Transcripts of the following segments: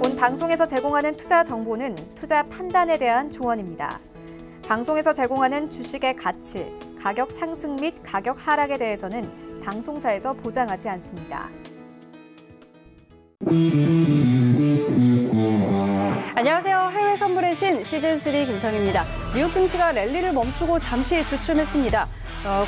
본 방송에서 제공하는 투자 정보는 투자 판단에 대한 조언입니다. 방송에서 제공하는 주식의 가치, 가격 상승 및 가격 하락에 대해서는 방송사에서 보장하지 않습니다. 안녕하세요. 해외 선물의 신 시즌3 김성희입니다. 뉴욕 증시가 랠리를 멈추고 잠시 주춤했습니다.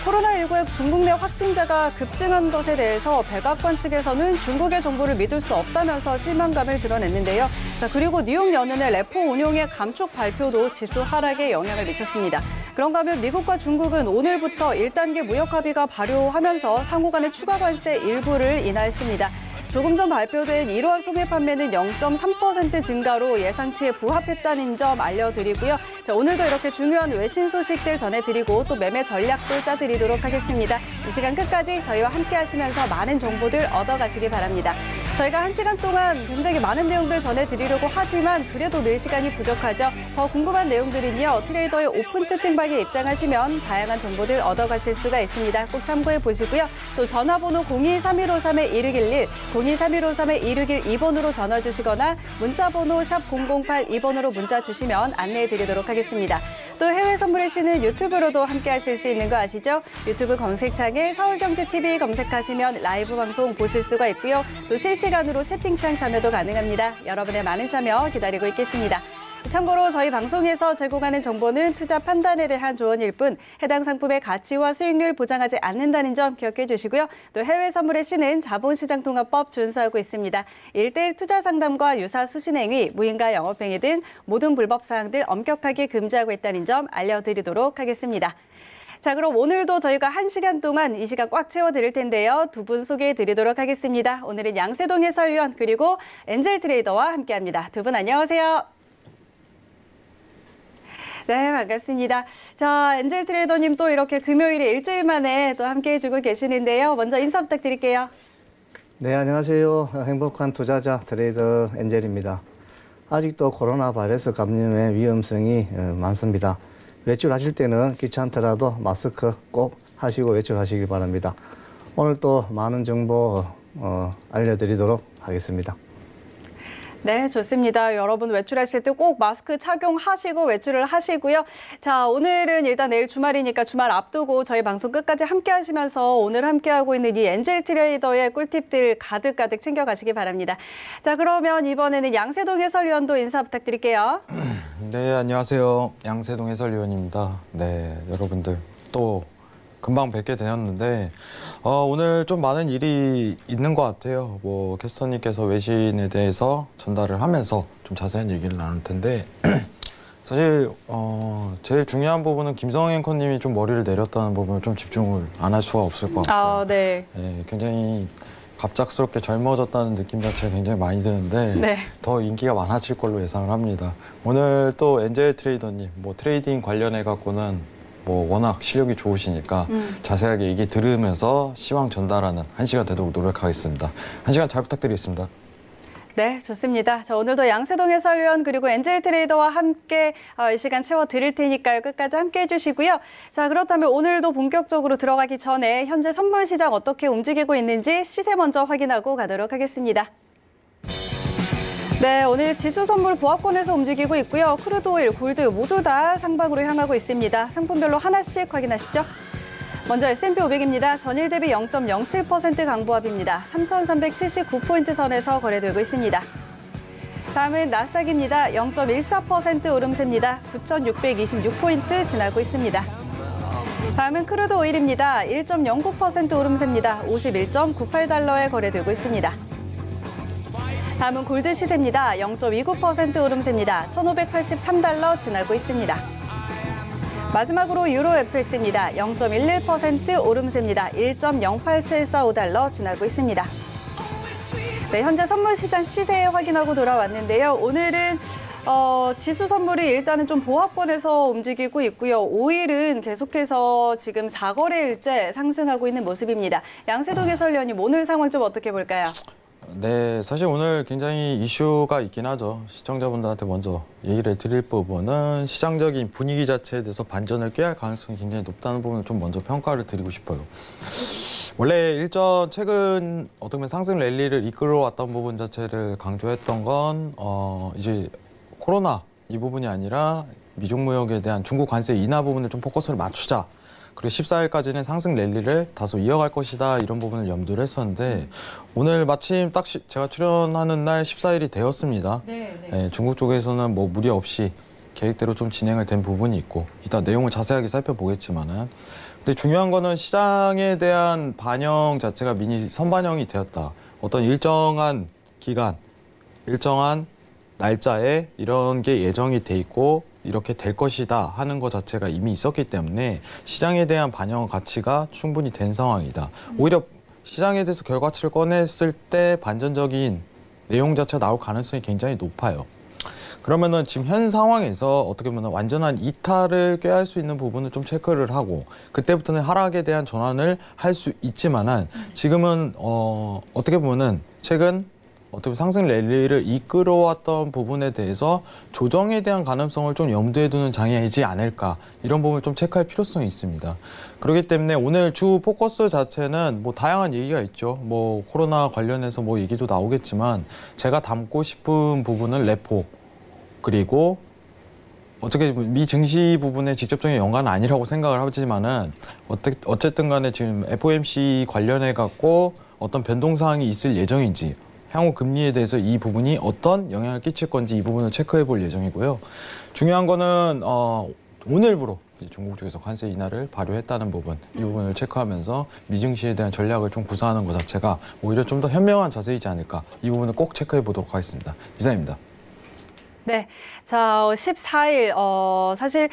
코로나19의 중국 내 확진자가 급증한 것에 대해서 백악관 측에서는 중국의 정보를 믿을 수 없다면서 실망감을 드러냈는데요. 그리고 뉴욕 연은의 레포 운용의 감축 발표도 지수 하락에 영향을 미쳤습니다. 그런가 하면 미국과 중국은 오늘부터 1단계 무역 합의가 발효하면서 상호 간의 추가 관세 일부를 인하했습니다. 조금 전 발표된 1월 소매 판매는 0.3% 증가로 예상치에 부합했다는 점 알려드리고요. 오늘도 이렇게 중요한 외신 소식들 전해드리고 또 매매 전략도 짜드리도록 하겠습니다. 이 시간 끝까지 저희와 함께 하시면서 많은 정보들 얻어가시기 바랍니다. 저희가 1시간 동안 굉장히 많은 내용들 전해드리려고 하지만 그래도 늘 시간이 부족하죠. 더 궁금한 내용들은요. 트레이더의 오픈 채팅방에 입장하시면 다양한 정보들 얻어가실 수가 있습니다. 꼭 참고해 보시고요. 또 전화번호 023153-1611, 023153-1612번으로 전화 주시거나 문자번호 샵 0082번으로 문자 주시면 안내해 드리도록 하겠습니다. 또 해외 선물의 신은 유튜브로도 함께 하실 수 있는 거 아시죠? 유튜브 검색창에 서울경제TV 검색하시면 라이브 방송 보실 수가 있고요. 또 실시간으로 채팅창 참여도 가능합니다. 여러분의 많은 참여 기다리고 있겠습니다. 참고로 저희 방송에서 제공하는 정보는 투자 판단에 대한 조언일 뿐 해당 상품의 가치와 수익률 보장하지 않는다는 점 기억해 주시고요. 또 해외 선물의 신은 자본시장통합법 준수하고 있습니다. 1:1 투자 상담과 유사 수신행위, 무인가 영업행위 등 모든 불법 사항들 엄격하게 금지하고 있다는 점 알려드리도록 하겠습니다. 자, 그럼 오늘도 저희가 1시간 동안 이 시간 꽉 채워드릴 텐데요. 두 분 소개해 드리도록 하겠습니다. 오늘은 양세동 해설위원 그리고 엔젤 트레이더와 함께합니다. 두 분 안녕하세요. 네, 반갑습니다. 자, 엔젤 트레이더님 또 이렇게 금요일에 일주일 만에 또 함께 해주고 계시는데요. 먼저 인사 부탁드릴게요. 네, 안녕하세요. 행복한 투자자 트레이더 엔젤입니다. 아직도 코로나 바이러스 감염의 위험성이 많습니다. 외출하실 때는 귀찮더라도 마스크 꼭 하시고 외출하시기 바랍니다. 오늘 또 많은 정보 알려드리도록 하겠습니다. 네, 좋습니다. 여러분 외출하실 때 꼭 마스크 착용하시고 외출을 하시고요. 자, 오늘은 일단 내일 주말이니까 주말 앞두고 저희 방송 끝까지 함께 하시면서 오늘 함께하고 있는 이 엔젤 트레이더의 꿀팁들 가득가득 챙겨가시기 바랍니다. 자, 그러면 이번에는 양세동 해설위원도 인사 부탁드릴게요. 네, 안녕하세요. 양세동 해설위원입니다. 네, 여러분들 또 금방 뵙게 되었는데 오늘 좀 많은 일이 있는 것 같아요. 캐스터님께서 외신에 대해서 전달을 하면서 좀 자세한 얘기를 나눌 텐데 사실 제일 중요한 부분은 김성희 앵커님이 좀 머리를 내렸다는 부분을 좀 집중을 안 할 수가 없을 것 같아요. 네. 네, 굉장히 갑작스럽게 젊어졌다는 느낌 자체가 굉장히 많이 드는데 네. 더 인기가 많아질 걸로 예상을 합니다. 오늘 또 엔젤 트레이더님 트레이딩 관련해 갖고는 워낙 실력이 좋으시니까 자세하게 얘기 들으면서 시황 전달하는 1시간 되도록 노력하겠습니다. 1시간 잘 부탁드리겠습니다. 네, 좋습니다. 자, 오늘도 양세동 해설위원 그리고 엔젤 트레이더와 함께 이 시간 채워드릴 테니까요. 끝까지 함께 해주시고요. 자, 그렇다면 오늘도 본격적으로 들어가기 전에 현재 선물 시장 어떻게 움직이고 있는지 시세 먼저 확인하고 가도록 하겠습니다. 네, 오늘 지수 선물 보합권에서 움직이고 있고요. 크루드 오일, 골드 모두 다 상방으로 향하고 있습니다. 상품별로 하나씩 확인하시죠. 먼저 S&P 500입니다. 전일 대비 0.07% 강보합입니다. 3,379포인트 선에서 거래되고 있습니다. 다음은 나스닥입니다. 0.14% 오름세입니다. 9,626포인트 지나고 있습니다. 다음은 크루드 오일입니다. 1.09% 오름세입니다. 51.98달러에 거래되고 있습니다. 다음은 골드 시세입니다. 0.29% 오름세입니다. 1,583달러 지나고 있습니다. 마지막으로 유로 FX입니다. 0.11% 오름세입니다. 1.08745달러 지나고 있습니다. 네, 현재 선물 시장 시세 확인하고 돌아왔는데요. 오늘은 지수 선물이 일단은 좀 보합권에서 움직이고 있고요. 오일은 계속해서 지금 4거래일째 상승하고 있는 모습입니다. 양세동 해설위원님, 오늘 상황 좀 어떻게 볼까요? 네, 사실 오늘 굉장히 이슈가 있긴 하죠. 시청자분들한테 먼저 얘기를 드릴 부분은 시장적인 분위기 자체에 대해서 반전을 꾀할 가능성이 굉장히 높다는 부분을 좀 먼저 평가를 드리고 싶어요. 원래 일전 최근 어떻게 보면 상승 랠리를 이끌어왔던 부분 자체를 강조했던 건 이제 코로나 이 부분이 아니라 미중 무역에 대한 중국 관세 인하 부분을 좀 포커스를 맞추자. 그리고 14일까지는 상승 랠리를 다소 이어갈 것이다 이런 부분을 염두를 했었는데 오늘 마침 딱 제가 출연하는 날 14일이 되었습니다. 네, 중국 쪽에서는 뭐 무리 없이 계획대로 좀 진행을 된 부분이 있고 이따 내용을 자세하게 살펴보겠지만은 근데 중요한 거는 시장에 대한 반영 자체가 미니 선반영이 되었다. 어떤 일정한 기간, 일정한 날짜에 이런 게 예정이 돼 있고 이렇게 될 것이다 하는 것 자체가 이미 있었기 때문에 시장에 대한 반영 가치가 충분히 된 상황이다. 오히려 시장에 대해서 결과치를 꺼냈을 때 반전적인 내용 자체가 나올 가능성이 굉장히 높아요. 그러면은 지금 현 상황에서 어떻게 보면 완전한 이탈을 꾀할 수 있는 부분을 좀 체크를 하고 그때부터는 하락에 대한 전환을 할 수 있지만은 지금은 어떻게 보면은 최근 어떻게 보면 상승 랠리를 이끌어왔던 부분에 대해서 조정에 대한 가능성을 좀 염두에 두는 장이지 않을까 이런 부분을 좀 체크할 필요성이 있습니다. 그렇기 때문에 오늘 주 포커스 자체는 뭐 다양한 얘기가 있죠. 뭐 코로나 관련해서 뭐 얘기도 나오겠지만 제가 담고 싶은 부분은 레포 그리고 어떻게 미 증시 부분에 직접적인 연관은 아니라고 생각을 하지만은 어쨌든 간에 지금 FOMC 관련해 갖고 어떤 변동 사항이 있을 예정인지 향후 금리에 대해서 이 부분이 어떤 영향을 끼칠 건지 이 부분을 체크해 볼 예정이고요. 중요한 거는 오늘부로 중국 쪽에서 관세 인하를 발효했다는 부분, 이 부분을 체크하면서 미증시에 대한 전략을 좀 구사하는 것 자체가 오히려 좀 더 현명한 자세이지 않을까 이 부분을 꼭 체크해 보도록 하겠습니다. 이상입니다. 네. 자, 14일, 사실,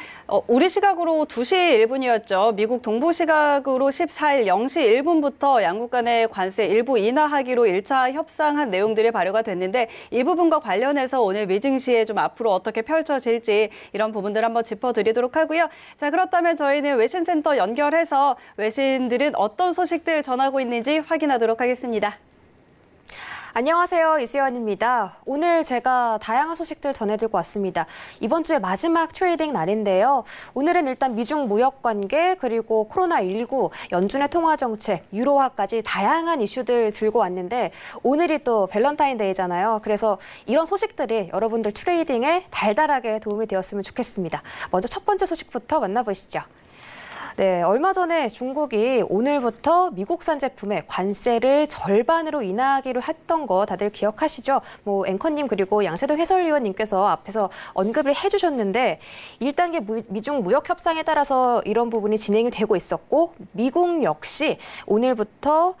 우리 시각으로 2시 1분이었죠. 미국 동부 시각으로 14일 0시 1분부터 양국 간의 관세 일부 인하하기로 1차 협상한 내용들이 발효가 됐는데 이 부분과 관련해서 오늘 미증시에 좀 앞으로 어떻게 펼쳐질지 이런 부분들 한번 짚어드리도록 하고요. 자, 그렇다면 저희는 외신센터 연결해서 외신들은 어떤 소식들 전하고 있는지 확인하도록 하겠습니다. 안녕하세요. 이수연입니다. 오늘 제가 다양한 소식들 전해드리고 왔습니다. 이번 주의 마지막 트레이딩 날인데요. 오늘은 일단 미중 무역 관계 그리고 코로나19, 연준의 통화 정책, 유로화까지 다양한 이슈들 들고 왔는데 오늘이 또 밸런타인데이잖아요. 그래서 이런 소식들이 여러분들 트레이딩에 달달하게 도움이 되었으면 좋겠습니다. 먼저 첫 번째 소식부터 만나보시죠. 네, 얼마 전에 중국이 오늘부터 미국산 제품에 관세를 절반으로 인하하기로 했던 거 다들 기억하시죠? 뭐 앵커님 그리고 양세동 해설위원님께서 앞에서 언급을 해주셨는데 1단계 미중 무역 협상에 따라서 이런 부분이 진행이 되고 있었고 미국 역시 오늘부터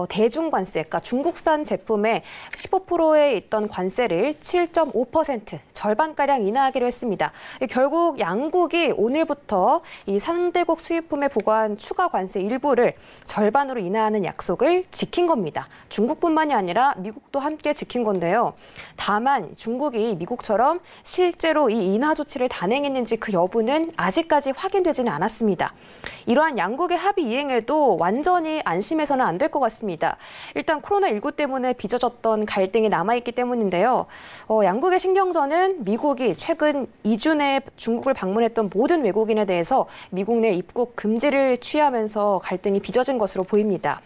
대중 관세, 그러니까 중국산 제품에 15%에 있던 관세를 7.5% 절반가량 인하하기로 했습니다. 결국 양국이 오늘부터 이 상대국 수입품에 부과한 추가 관세 일부를 절반으로 인하하는 약속을 지킨 겁니다. 중국뿐만이 아니라 미국도 함께 지킨 건데요. 다만 중국이 미국처럼 실제로 이 인하 조치를 단행했는지 그 여부는 아직까지 확인되지는 않았습니다. 이러한 양국의 합의 이행에도 완전히 안심해서는 안 될 것 같습니다. 일단 코로나19 때문에 빚어졌던 갈등이 남아있기 때문인데요. 양국의 신경전은 미국이 최근 2주 내에 중국을 방문했던 모든 외국인에 대해서 미국 내 입국 금지를 취하면서 갈등이 빚어진 것으로 보입니다.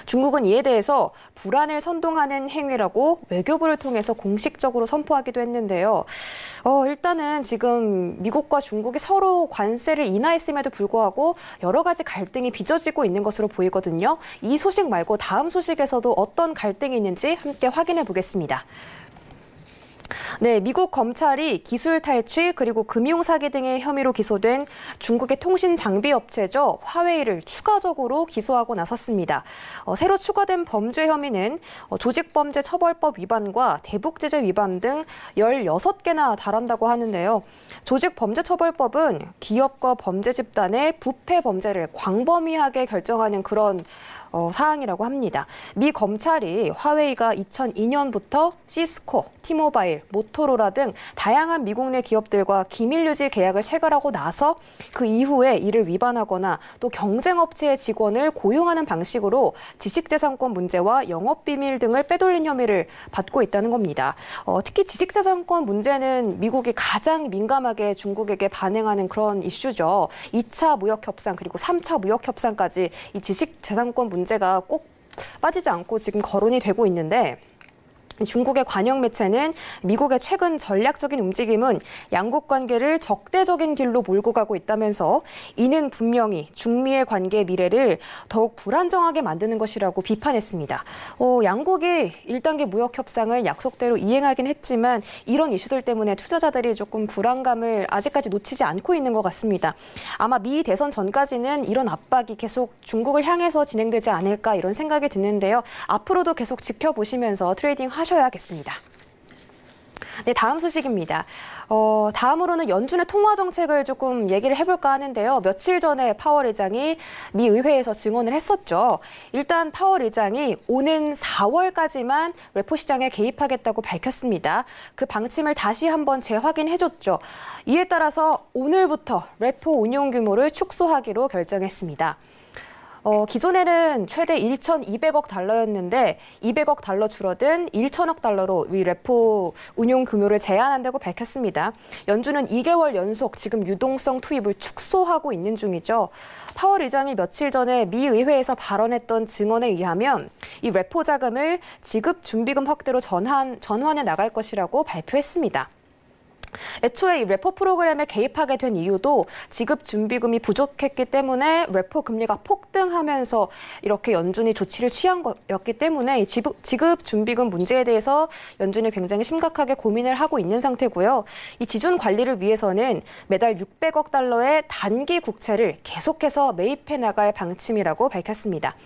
중국은 이에 대해서 불안을 선동하는 행위라고 외교부를 통해서 공식적으로 선포하기도 했는데요. 일단은 지금 미국과 중국이 서로 관세를 인하했음에도 불구하고 여러 가지 갈등이 빚어지고 있는 것으로 보이거든요. 이 소식 말고 다음 소식에서도 어떤 갈등이 있는지 함께 확인해 보겠습니다. 네, 미국 검찰이 기술 탈취 그리고 금융 사기 등의 혐의로 기소된 중국의 통신 장비 업체죠. 화웨이를 추가적으로 기소하고 나섰습니다. 새로 추가된 범죄 혐의는 조직범죄처벌법 위반과 대북제재 위반 등 16개나 달한다고 하는데요. 조직범죄처벌법은 기업과 범죄 집단의 부패 범죄를 광범위하게 결정하는 그런 사항이라고 합니다. 미 검찰이 화웨이가 2002년부터 시스코, 티모바일, 모토로라 등 다양한 미국 내 기업들과 기밀 유지 계약을 체결하고 나서 그 이후에 이를 위반하거나 또 경쟁업체의 직원을 고용하는 방식으로 지식재산권 문제와 영업비밀 등을 빼돌린 혐의를 받고 있다는 겁니다. 특히 지식재산권 문제는 미국이 가장 민감하게 중국에게 반응하는 그런 이슈죠. 2차 무역협상 그리고 3차 무역협상까지 이 지식재산권 문제가 꼭 빠지지 않고 지금 거론이 되고 있는데 중국의 관영 매체는 미국의 최근 전략적인 움직임은 양국 관계를 적대적인 길로 몰고 가고 있다면서 이는 분명히 중미의 관계의 미래를 더욱 불안정하게 만드는 것이라고 비판했습니다. 양국이 1단계 무역 협상을 약속대로 이행하긴 했지만 이런 이슈들 때문에 투자자들이 조금 불안감을 아직까지 놓치지 않고 있는 것 같습니다. 아마 미 대선 전까지는 이런 압박이 계속 중국을 향해서 진행되지 않을까 이런 생각이 드는데요. 앞으로도 계속 지켜보시면서 트레이딩 하셔야겠습니다. 네, 다음 소식입니다. 다음으로는 연준의 통화 정책을 조금 얘기를 해볼까 하는데요. 며칠 전에 파월 의장이 미 의회에서 증언을 했었죠. 일단 파월 의장이 오는 4월까지만 레포 시장에 개입하겠다고 밝혔습니다. 그 방침을 다시 한번 재확인해줬죠. 이에 따라서 오늘부터 레포 운용 규모를 축소하기로 결정했습니다. 기존에는 최대 1,200억 달러였는데 200억 달러 줄어든 1,000억 달러로 이 레포 운용 규모를 제한한다고 밝혔습니다. 연준은 2개월 연속 지금 유동성 투입을 축소하고 있는 중이죠. 파월 의장이 며칠 전에 미 의회에서 발언했던 증언에 의하면 이 레포 자금을 지급 준비금 확대로 전환해 나갈 것이라고 발표했습니다. 애초에 이 레포 프로그램에 개입하게 된 이유도 지급 준비금이 부족했기 때문에 레포 금리가 폭등하면서 이렇게 연준이 조치를 취한 거였기 때문에 이 지급 준비금 문제에 대해서 연준이 굉장히 심각하게 고민을 하고 있는 상태고요. 이 지준 관리를 위해서는 매달 600억 달러의 단기 국채를 계속해서 매입해 나갈 방침이라고 밝혔습니다.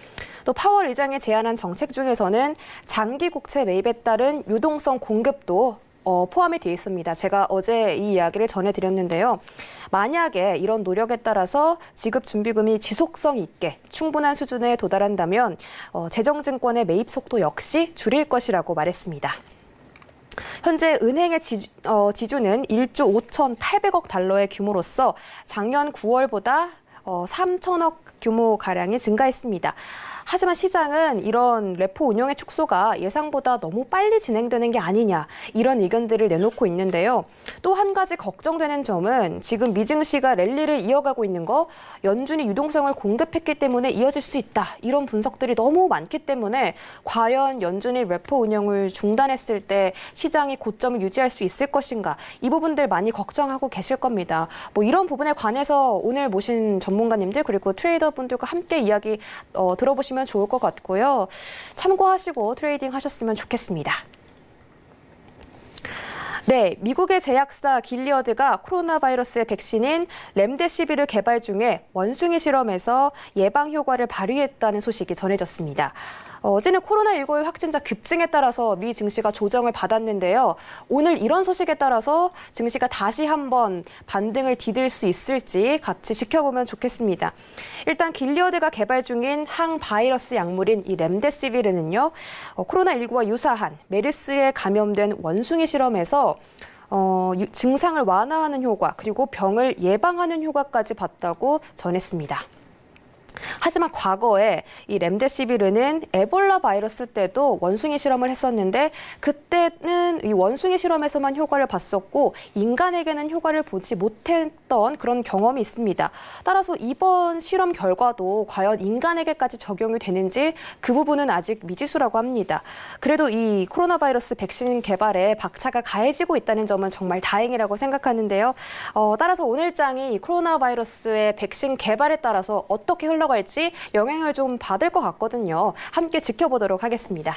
또 파월 의장이 제안한 정책 중에서는 장기 국채 매입에 따른 유동성 공급도 포함이 되어 있습니다. 제가 어제 이 이야기를 전해드렸는데요. 만약에 이런 노력에 따라서 지급 준비금이 지속성 있게 충분한 수준에 도달한다면 재정증권의 매입 속도 역시 줄일 것이라고 말했습니다. 현재 은행의 지주는 1조 5,800억 달러의 규모로서 작년 9월보다 3천억 규모가량이 증가했습니다. 하지만 시장은 이런 레포 운용의 축소가 예상보다 너무 빨리 진행되는 게 아니냐 이런 의견들을 내놓고 있는데요. 또 한 가지 걱정되는 점은 지금 미 증시가 랠리를 이어가고 있는 거 연준이 유동성을 공급했기 때문에 이어질 수 있다. 이런 분석들이 너무 많기 때문에 과연 연준이 레포 운용을 중단했을 때 시장이 고점을 유지할 수 있을 것인가 이 부분들 많이 걱정하고 계실 겁니다. 이런 부분에 관해서 오늘 모신 전문가님들 그리고 트레이더분들과 함께 이야기 들어보시면 좋을 것 같고요. 참고하시고 트레이딩 하셨으면 좋겠습니다. 네, 미국의 제약사 길리어드가 코로나 바이러스의 백신인 렘데시비르 개발 중에 원숭이 실험에서 예방 효과를 발휘했다는 소식이 전해졌습니다. 어제는 코로나19의 확진자 급증에 따라서 미 증시가 조정을 받았는데요. 오늘 이런 소식에 따라서 증시가 다시 한번 반등을 디딜 수 있을지 같이 지켜보면 좋겠습니다. 일단 길리어드가 개발 중인 항바이러스 약물인 이 렘데시비르는요. 코로나19와 유사한 메르스에 감염된 원숭이 실험에서 증상을 완화하는 효과 그리고 병을 예방하는 효과까지 봤다고 전했습니다. 하지만 과거에 이 렘데시비르는 에볼라 바이러스 때도 원숭이 실험을 했었는데 그때는 이 원숭이 실험에서만 효과를 봤었고 인간에게는 효과를 보지 못했던 그런 경험이 있습니다. 따라서 이번 실험 결과도 과연 인간에게까지 적용이 되는지 그 부분은 아직 미지수라고 합니다. 그래도 이 코로나 바이러스 백신 개발에 박차가 가해지고 있다는 점은 정말 다행이라고 생각하는데요. 따라서 오늘장이 코로나 바이러스의 백신 개발에 따라서 어떻게 흘러갈지 영향을 좀 받을 것 같거든요. 함께 지켜보도록 하겠습니다.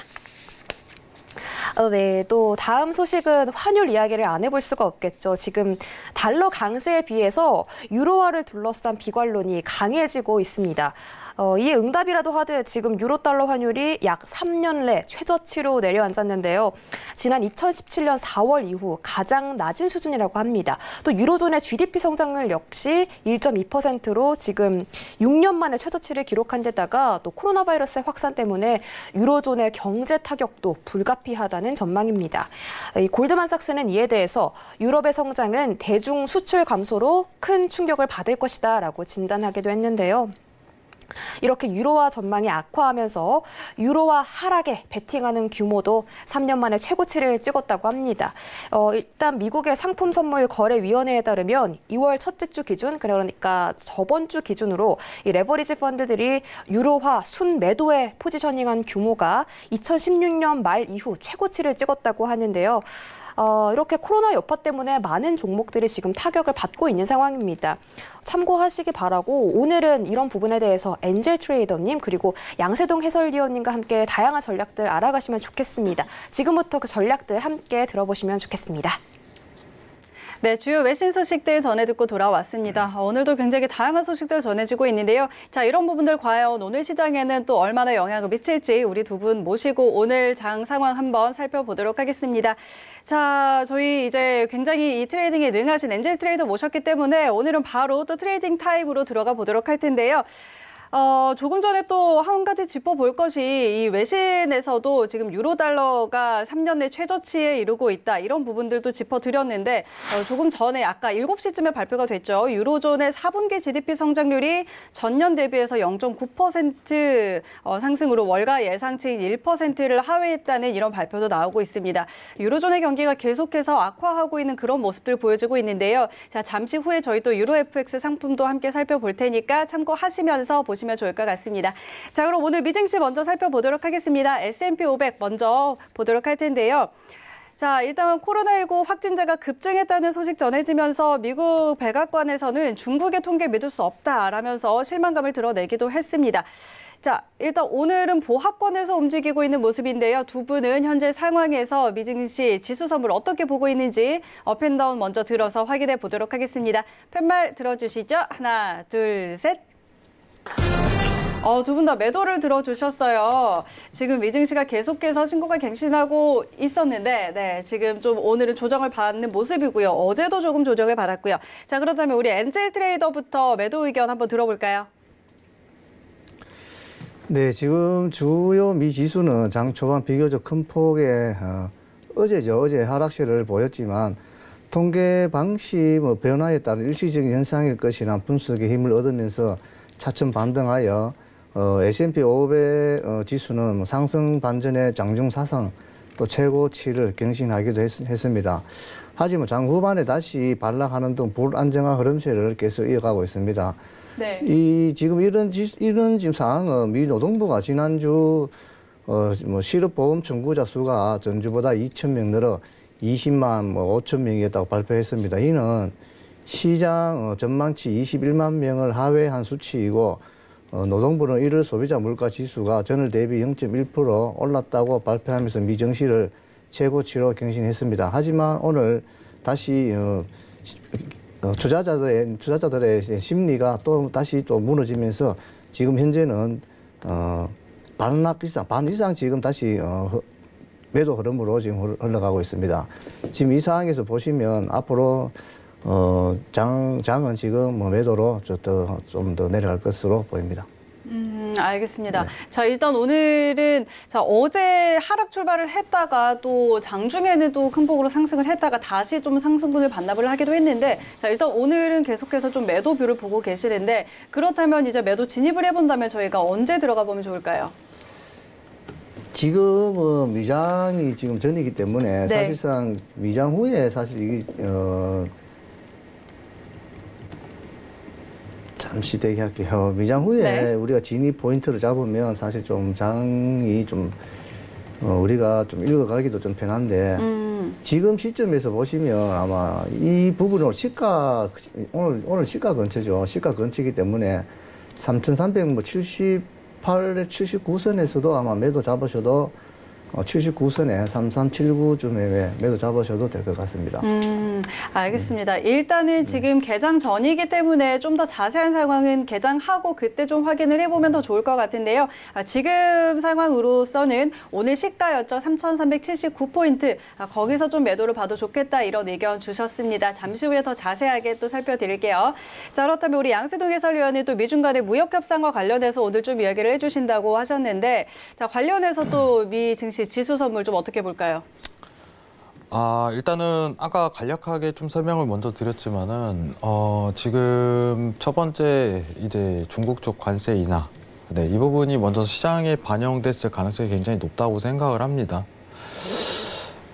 네, 또 다음 소식은 환율 이야기를 안 해볼 수가 없겠죠. 지금 달러 강세에 비해서 유로화를 둘러싼 비관론이 강해지고 있습니다. 이에 응답이라도 하듯 지금 유로달러 환율이 약 3년 내 최저치로 내려앉았는데요. 지난 2017년 4월 이후 가장 낮은 수준이라고 합니다. 또 유로존의 GDP 성장률 역시 1.2%로 지금 6년 만에 최저치를 기록한 데다가 또 코로나 바이러스의 확산 때문에 유로존의 경제 타격도 불가피하다는 전망입니다. 이 골드만삭스는 이에 대해서 유럽의 성장은 대중 수출 감소로 큰 충격을 받을 것이다라고 진단하기도 했는데요. 이렇게 유로화 전망이 악화하면서 유로화 하락에 베팅하는 규모도 3년 만에 최고치를 찍었다고 합니다. 일단 미국의 상품선물거래위원회에 따르면 2월 첫째 주 기준, 그러니까 저번 주 기준으로 이 레버리지 펀드들이 유로화 순매도에 포지셔닝한 규모가 2016년 말 이후 최고치를 찍었다고 하는데요. 이렇게 코로나 여파 때문에 많은 종목들이 지금 타격을 받고 있는 상황입니다. 참고하시기 바라고 오늘은 이런 부분에 대해서 엔젤 트레이더님 그리고 양세동 해설위원님과 함께 다양한 전략들 알아가시면 좋겠습니다. 지금부터 그 전략들 함께 들어보시면 좋겠습니다. 네, 주요 외신 소식들 전해 듣고 돌아왔습니다. 오늘도 굉장히 다양한 소식들 전해지고 있는데요. 자, 이런 부분들 과연 오늘 시장에는 또 얼마나 영향을 미칠지 우리 두 분 모시고 오늘 장 상황 한번 살펴보도록 하겠습니다. 자, 저희 이제 굉장히 이 트레이딩에 능하신 엔젤 트레이더 모셨기 때문에 오늘은 바로 또 트레이딩 타입으로 들어가 보도록 할 텐데요. 조금 전에 또 한 가지 짚어볼 것이 이 외신에서도 지금 유로달러가 3년 내 최저치에 이르고 있다. 이런 부분들도 짚어드렸는데 조금 전에 아까 7시쯤에 발표가 됐죠. 유로존의 4분기 GDP 성장률이 전년 대비해서 0.9% 상승으로 월가 예상치인 1%를 하회했다는 이런 발표도 나오고 있습니다. 유로존의 경기가 계속해서 악화하고 있는 그런 모습들 보여지고 있는데요. 자, 잠시 후에 저희 또 유로FX 상품도 함께 살펴볼 테니까 참고하시면서 보시면 좋을 것 같습니다. 자, 그럼 오늘 미증시 먼저 살펴보도록 하겠습니다. S&P 500 먼저 보도록 할 텐데요. 자, 일단 코로나19 확진자가 급증했다는 소식 전해지면서 미국 백악관에서는 중국의 통계 믿을 수 없다라면서 실망감을 드러내기도 했습니다. 자, 일단 오늘은 보합권에서 움직이고 있는 모습인데요. 두 분은 현재 상황에서 미증시 지수 선물 어떻게 보고 있는지 업앤다운 먼저 들어서 확인해 보도록 하겠습니다. 팻말 들어주시죠. 하나, 둘, 셋. 두 분 다 매도를 들어주셨어요. 지금 미증시가 계속해서 신고가 갱신하고 있었는데, 네, 지금 좀 오늘은 조정을 받는 모습이고요. 어제도 조금 조정을 받았고요. 자, 그렇다면 우리 엔젤 트레이더부터 매도 의견 한번 들어볼까요? 네, 지금 주요 미 지수는 장 초반 비교적 큰 폭의 어제 하락세를 보였지만 통계 방식 변화에 따른 일시적인 현상일 것이란 분석의 힘을 얻으면서 차츰 반등하여 S&P 500 지수는 상승 반전의 장중 사상 또 최고치를 경신하기도 했습니다. 하지만 장 후반에 다시 반락하는 등 불안정한 흐름세를 계속 이어가고 있습니다. 네. 지금 이런 지금 상황은 미 노동부가 지난주 실업보험 청구자 수가 전주보다 2,000명 늘어 20만 5천 명이었다고 발표했습니다. 이는 시장 전망치 21만 명을 하회한 수치이고 노동부는 1월 소비자 물가 지수가 전월 대비 0.1% 올랐다고 발표하면서 미 증시를 최고치로 경신했습니다. 하지만 오늘 다시 투자자들의 심리가 또 다시 무너지면서 지금 현재는 반 이상 지금 다시 매도 흐름으로 지금 흘러가고 있습니다. 지금 이 상황에서 보시면 앞으로 장은 지금 매도로 좀 더 내려갈 것으로 보입니다. 알겠습니다. 네. 자, 일단 오늘은 어제 하락 출발을 했다가 또 장중에는 또 큰 폭으로 상승을 했다가 다시 좀 상승분을 반납을 하기도 했는데, 자, 일단 오늘은 계속해서 좀 매도뷰를 보고 계시는데, 그렇다면 이제 매도 진입을 해본다면 저희가 언제 들어가 보면 좋을까요? 지금은 미장이 지금 전이기 때문에 네. 사실상 미장 후에 사실 이게 잠시 대기할게요. 미장 후에 네. 우리가 진입 포인트를 잡으면 사실 좀 장이 좀 우리가 좀 읽어가기도 좀 편한데 지금 시점에서 보시면 아마 이 부분으로 오늘 시가 근처죠. 시가 근처이기 때문에 3,378에 79선에서도 아마 매도 잡으셔도 79선에 3379쯤에 매도 잡으셔도 될 것 같습니다. 알겠습니다. 일단은 지금 개장 전이기 때문에 좀 더 자세한 상황은 개장하고 그때 좀 확인을 해보면 더 좋을 것 같은데요. 지금 상황으로서는 오늘 시가였죠. 3,379포인트. 거기서 좀 매도를 봐도 좋겠다 이런 의견 주셨습니다. 잠시 후에 더 자세하게 또 살펴드릴게요. 자, 그렇다면 우리 양세동 해설위원이 또 미중 간의 무역 협상과 관련해서 오늘 좀 이야기를 해주신다고 하셨는데, 자, 관련해서 또 미 증시 지수 선물 좀 어떻게 볼까요? 일단은 아까 간략하게 좀 설명을 먼저 드렸지만은 지금 첫 번째 이제 중국 쪽 관세 인하, 네, 이 부분이 먼저 시장에 반영됐을 가능성이 굉장히 높다고 생각을 합니다.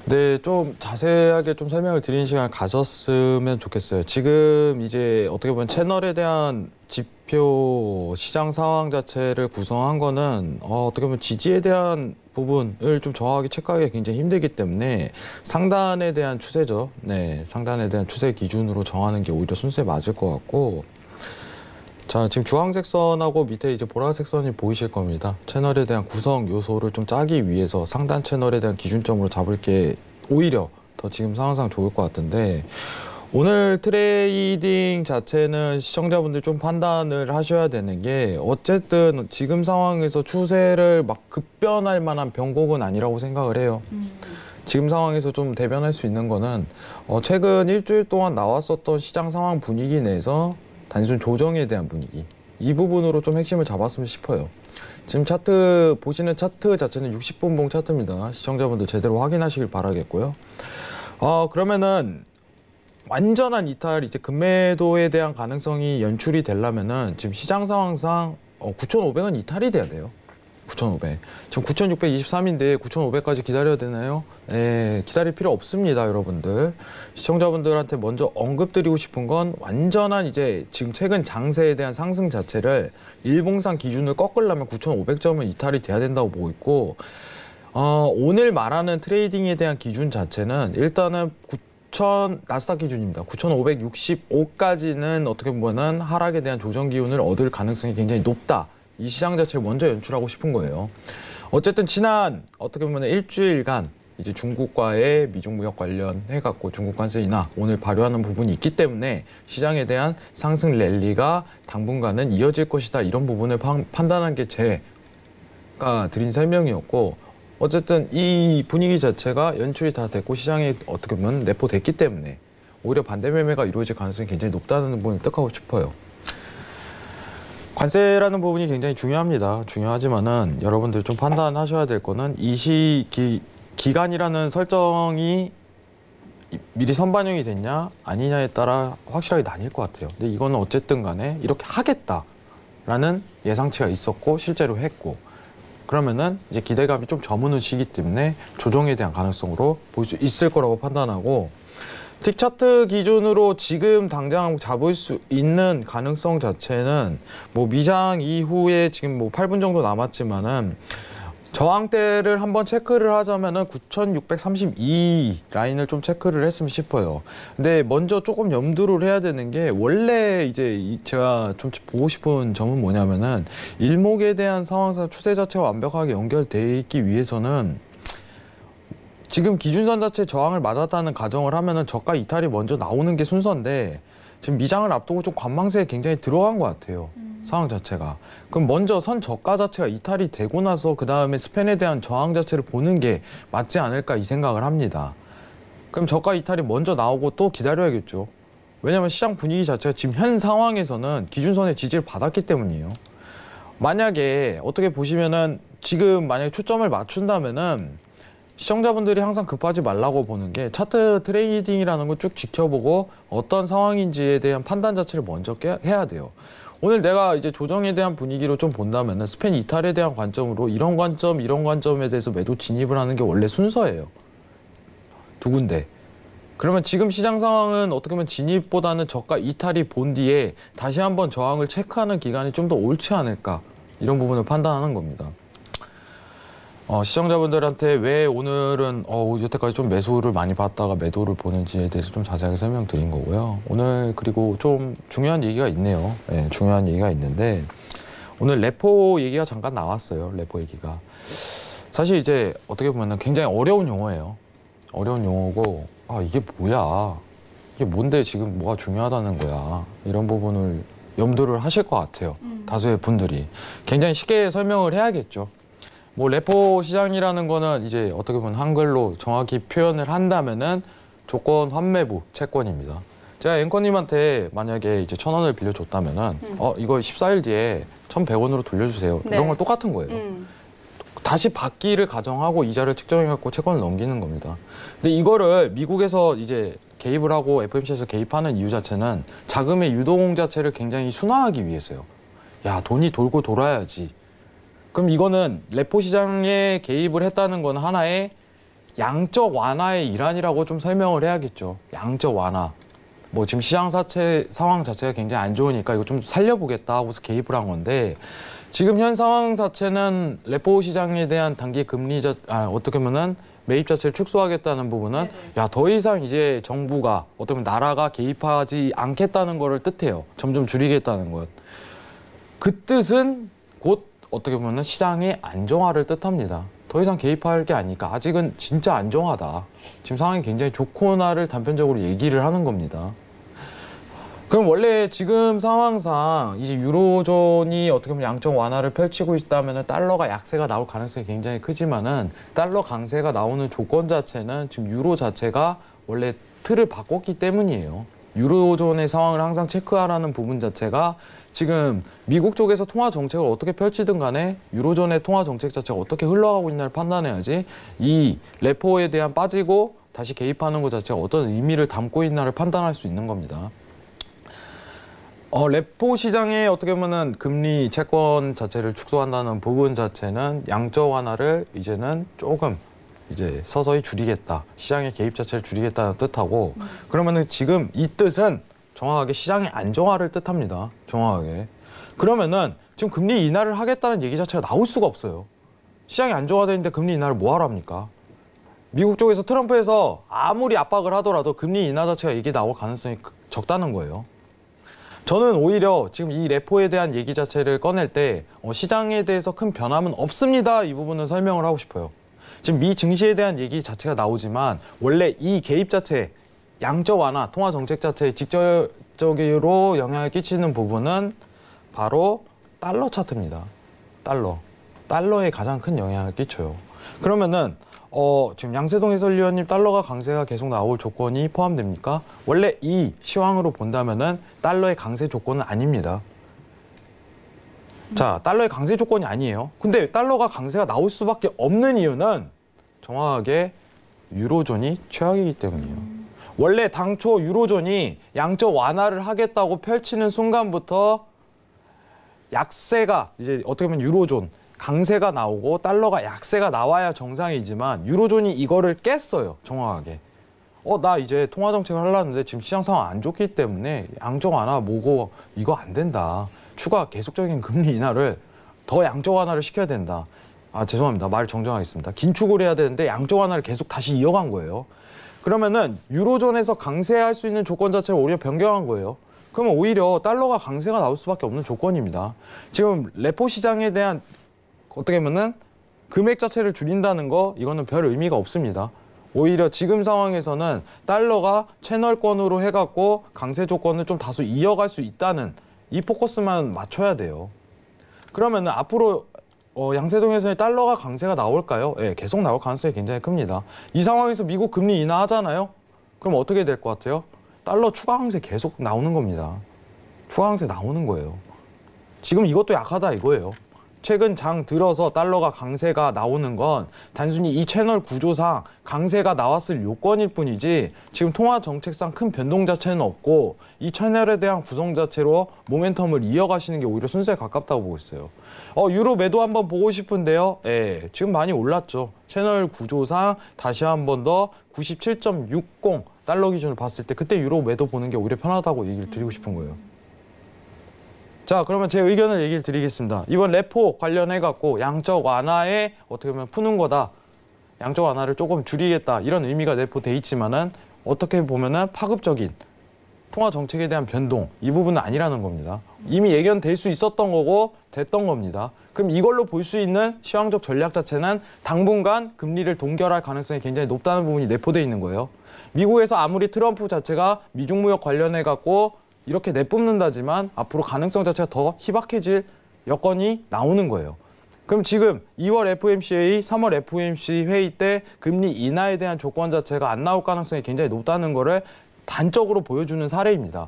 네, 좀 자세하게 좀 설명을 드리는 시간을 가졌으면 좋겠어요. 지금 이제 어떻게 보면 채널에 대한 지표 시장 상황 자체를 구성한 거는 어떻게 보면 지지에 대한 부분을 좀 정확하게 체크하기가 굉장히 힘들기 때문에 상단에 대한 추세죠. 네, 상단에 대한 추세 기준으로 정하는 게 오히려 순서에 맞을 것 같고, 자, 지금 주황색 선하고 밑에 이제 보라색 선이 보이실 겁니다. 채널에 대한 구성 요소를 좀 짜기 위해서 상단 채널에 대한 기준점으로 잡을 게 오히려 더 지금 상황상 좋을 것 같은데, 오늘 트레이딩 자체는 시청자분들 좀 판단을 하셔야 되는 게, 어쨌든 지금 상황에서 추세를 막 급변할 만한 변곡은 아니라고 생각을 해요. 지금 상황에서 좀 대변할 수 있는 거는 최근 일주일 동안 나왔었던 시장 상황 분위기 내에서 단순 조정에 대한 분위기, 이 부분으로 좀 핵심을 잡았으면 싶어요. 지금 차트 보시는 차트 자체는 60분봉 차트입니다. 시청자분들 제대로 확인하시길 바라겠고요. 그러면은 완전한 이탈, 이제 급매도에 대한 가능성이 연출이 되려면은 지금 시장 상황상 9,500은 이탈이 돼야 돼요. 9,500. 지금 9,623인데 9,500까지 기다려야 되나요? 네, 기다릴 필요 없습니다, 여러분들. 시청자분들한테 먼저 언급드리고 싶은 건 완전한 이제 지금 최근 장세에 대한 상승 자체를 일봉상 기준을 꺾으려면 9,500점은 이탈이 돼야 된다고 보고 있고, 오늘 말하는 트레이딩에 대한 기준 자체는 일단은 나스닥 기준입니다. 9,565까지는 어떻게 보면은 하락에 대한 조정 기운을 얻을 가능성이 굉장히 높다. 이 시장 자체를 먼저 연출하고 싶은 거예요. 어쨌든 지난 어떻게 보면 일주일간 이제 중국과의 미중 무역 관련해갖고 중국 관세 인하 오늘 발효하는 부분이 있기 때문에 시장에 대한 상승 랠리가 당분간은 이어질 것이다. 이런 부분을 판단한 게 제가 드린 설명이었고, 어쨌든 이 분위기 자체가 연출이 다 됐고 시장에 어떻게 보면 내포됐기 때문에 오히려 반대 매매가 이루어질 가능성이 굉장히 높다는 부분을 뜻하고 싶어요. 관세라는 부분이 굉장히 중요합니다. 중요하지만은 여러분들 좀 판단하셔야 될 거는 이 기간이라는 설정이 미리 선반영이 됐냐 아니냐에 따라 확실하게 나뉠 것 같아요. 근데 이거는 어쨌든 간에 이렇게 하겠다라는 예상치가 있었고 실제로 했고, 그러면은 이제 기대감이 좀 저무는 시기 때문에 조정에 대한 가능성으로 볼 수 있을 거라고 판단하고, 틱 차트 기준으로 지금 당장 잡을 수 있는 가능성 자체는 뭐 미장 이후에 지금 뭐 8분 정도 남았지만은 저항대를 한번 체크를 하자면은 9,632 라인을 좀 체크를 했으면 싶어요. 근데 먼저 조금 염두를 해야 되는 게, 원래 이제 제가 좀 보고 싶은 점은 뭐냐면은 일목에 대한 상황상 추세 자체가 완벽하게 연결돼 있기 위해서는 지금 기준선 자체 저항을 맞았다는 가정을 하면은 저가 이탈이 먼저 나오는 게 순서인데, 지금 미장을 앞두고 좀 관망세에 굉장히 들어간 것 같아요. 상황 자체가. 그럼 먼저 선 저가 자체가 이탈이 되고 나서 그 다음에 스팬에 대한 저항 자체를 보는 게 맞지 않을까 이 생각을 합니다. 그럼 저가 이탈이 먼저 나오고 또 기다려야겠죠. 왜냐하면 시장 분위기 자체가 지금 현 상황에서는 기준선의 지지를 받았기 때문이에요. 만약에 어떻게 보시면은 지금 만약에 초점을 맞춘다면은 시청자분들이 항상 급하지 말라고 보는 게, 차트 트레이딩이라는 거 쭉 지켜보고 어떤 상황인지에 대한 판단 자체를 먼저 해야 돼요. 오늘 내가 이제 조정에 대한 분위기로 좀 본다면은 스팬 이탈에 대한 관점으로 이런 관점, 이런 관점에 대해서 매도 진입을 하는 게 원래 순서예요. 두 군데. 그러면 지금 시장 상황은 어떻게 보면 진입보다는 저가 이탈이 본 뒤에 다시 한번 저항을 체크하는 기간이 좀 더 옳지 않을까, 이런 부분을 판단하는 겁니다. 시청자분들한테 왜 오늘은 여태까지 좀 매수를 많이 받다가 매도를 보는지에 대해서 좀 자세하게 설명드린 거고요. 오늘 그리고 좀 중요한 얘기가 있네요. 네, 중요한 얘기가 있는데, 오늘 레포 얘기가 잠깐 나왔어요. 레포 얘기가. 사실 이제 어떻게 보면 굉장히 어려운 용어예요. 어려운 용어고 이게 뭐야? 이게 뭔데 지금 뭐가 중요하다는 거야? 이런 부분을 염두를 하실 것 같아요. 다수의 분들이. 굉장히 쉽게 설명을 해야겠죠. 뭐 레포 시장이라는 거는 이제 어떻게 보면 한글로 정확히 표현을 한다면은 조건 환매부 채권입니다. 제가 앵커님한테 만약에 이제 1,000원을 빌려줬다면은 이거 14일 뒤에 1,100원으로 돌려주세요. 네. 이런 건 똑같은 거예요. 다시 받기를 가정하고 이자를 측정해갖고 채권을 넘기는 겁니다. 근데 이거를 미국에서 이제 개입을 하고 FOMC에서 개입하는 이유 자체는 자금의 유동 자체를 굉장히 순화하기 위해서요. 야, 돈이 돌고 돌아야지. 그럼 이거는 레포 시장에 개입을 했다는 건 하나의 양적 완화의 일환이라고 좀 설명을 해야겠죠. 양적 완화. 뭐 지금 시장 상황 자체가 굉장히 안 좋으니까 이거 좀 살려보겠다 하고서 개입을 한 건데 지금 현 상황 자체는 레포 시장에 대한 단기 금리 어떻게 보면은 매입 자체를 축소하겠다는 부분은 야, 더 이상 이제 정부가 어떻게 보면 나라가 개입하지 않겠다는 거를 뜻해요. 점점 줄이겠다는 것. 그 뜻은 곧 어떻게 보면 시장의 안정화를 뜻합니다. 더 이상 개입할 게 아니니까 아직은 진짜 안정하다. 지금 상황이 굉장히 좋구나를 단편적으로 얘기를 하는 겁니다. 그럼 원래 지금 상황상 이제 유로존이 어떻게 보면 양적 완화를 펼치고 있다면 달러가 약세가 나올 가능성이 굉장히 크지만은 달러 강세가 나오는 조건 자체는 지금 유로 자체가 원래 틀을 바꿨기 때문이에요. 유로존의 상황을 항상 체크하라는 부분 자체가 지금 미국 쪽에서 통화 정책을 어떻게 펼치든 간에 유로존의 통화 정책 자체가 어떻게 흘러가고 있나를 판단해야지 이 레포에 대한 빠지고 다시 개입하는 것 자체가 어떤 의미를 담고 있나를 판단할 수 있는 겁니다. 레포 시장에 어떻게 보면은 금리 채권 자체를 축소한다는 부분 자체는 양적 완화를 이제는 조금 이제 서서히 줄이겠다. 시장의 개입 자체를 줄이겠다는 뜻하고 그러면은 지금 이 뜻은 정확하게 시장의 안정화를 뜻합니다. 정확하게. 그러면은 지금 금리 인하를 하겠다는 얘기 자체가 나올 수가 없어요. 시장이 안정화되는데 금리 인하를 뭐하러 합니까? 미국 쪽에서 트럼프에서 아무리 압박을 하더라도 금리 인하 자체가 이게 나올 가능성이 적다는 거예요. 저는 오히려 지금 이 레포에 대한 얘기 자체를 꺼낼 때 시장에 대해서 큰 변함은 없습니다. 이 부분은 설명을 하고 싶어요. 지금 미 증시에 대한 얘기 자체가 나오지만 원래 이 개입 자체, 양적 완화, 통화 정책 자체에 직접적으로 영향을 끼치는 부분은 바로 달러 차트입니다. 달러에 가장 큰 영향을 끼쳐요. 그러면은 지금 양세동 해설위원님 달러가 강세가 계속 나올 조건이 포함됩니까? 원래 이 시황으로 본다면은 달러의 강세 조건은 아닙니다. 자, 달러의 강세 조건이 아니에요. 근데 달러가 강세가 나올 수밖에 없는 이유는 정확하게 유로존이 최악이기 때문이에요. 원래 당초 유로존이 양적 완화를 하겠다고 펼치는 순간부터 약세가 이제 어떻게 보면 유로존 강세가 나오고 달러가 약세가 나와야 정상이지만 유로존이 이거를 깼어요. 정확하게. 나 이제 통화 정책을 하려는데 지금 시장 상황 안 좋기 때문에 양적 완화 뭐고 이거 안 된다. 추가 계속적인 금리 인하를 더 양적 완화를 시켜야 된다. 죄송합니다. 말을 정정하겠습니다. 긴축을 해야 되는데 양적 완화를 계속 다시 이어간 거예요. 그러면은 유로존에서 강세할 수 있는 조건 자체를 오히려 변경한 거예요. 그러면 오히려 달러가 강세가 나올 수밖에 없는 조건입니다. 지금 레포 시장에 대한 어떻게 보면은 금액 자체를 줄인다는 거 이거는 별 의미가 없습니다. 오히려 지금 상황에서는 달러가 채널권으로 해갖고 강세 조건을 좀 다소 이어갈 수 있다는 이 포커스만 맞춰야 돼요. 그러면은 앞으로 양세동에서는 달러가 강세가 나올까요? 예, 계속 나올 가능성이 굉장히 큽니다. 이 상황에서 미국 금리 인하하잖아요? 그럼 어떻게 될 것 같아요? 달러 추가 강세 계속 나오는 겁니다. 추가 강세 나오는 거예요. 지금 이것도 약하다 이거예요. 최근 장 들어서 달러가 강세가 나오는 건 단순히 이 채널 구조상 강세가 나왔을 요건일 뿐이지 지금 통화 정책상 큰 변동 자체는 없고 이 채널에 대한 구성 자체로 모멘텀을 이어가시는 게 오히려 순서에 가깝다고 보고 있어요. 유로 매도 한번 보고 싶은데요. 예, 지금 많이 올랐죠. 채널 구조상 다시 한 번 더 97.60 달러 기준을 봤을 때 그때 유로 매도 보는 게 오히려 편하다고 얘기를 드리고 싶은 거예요. 자, 그러면 제 의견을 얘기를 드리겠습니다. 이번 레포 관련해갖고 양적 완화에 어떻게 보면 푸는 거다. 양적 완화를 조금 줄이겠다. 이런 의미가 내포돼 있지만은 어떻게 보면은 파급적인 통화 정책에 대한 변동, 이 부분은 아니라는 겁니다. 이미 예견될 수 있었던 거고 됐던 겁니다. 그럼 이걸로 볼 수 있는 시황적 전략 자체는 당분간 금리를 동결할 가능성이 굉장히 높다는 부분이 내포되어 있는 거예요. 미국에서 아무리 트럼프 자체가 미중무역 관련해 갖고 이렇게 내뿜는다지만 앞으로 가능성 자체가 더 희박해질 여건이 나오는 거예요. 그럼 지금 2월 FOMCA, 3월 FOMC 회의 때 금리 인하에 대한 조건 자체가 안 나올 가능성이 굉장히 높다는 거를 단적으로 보여주는 사례입니다.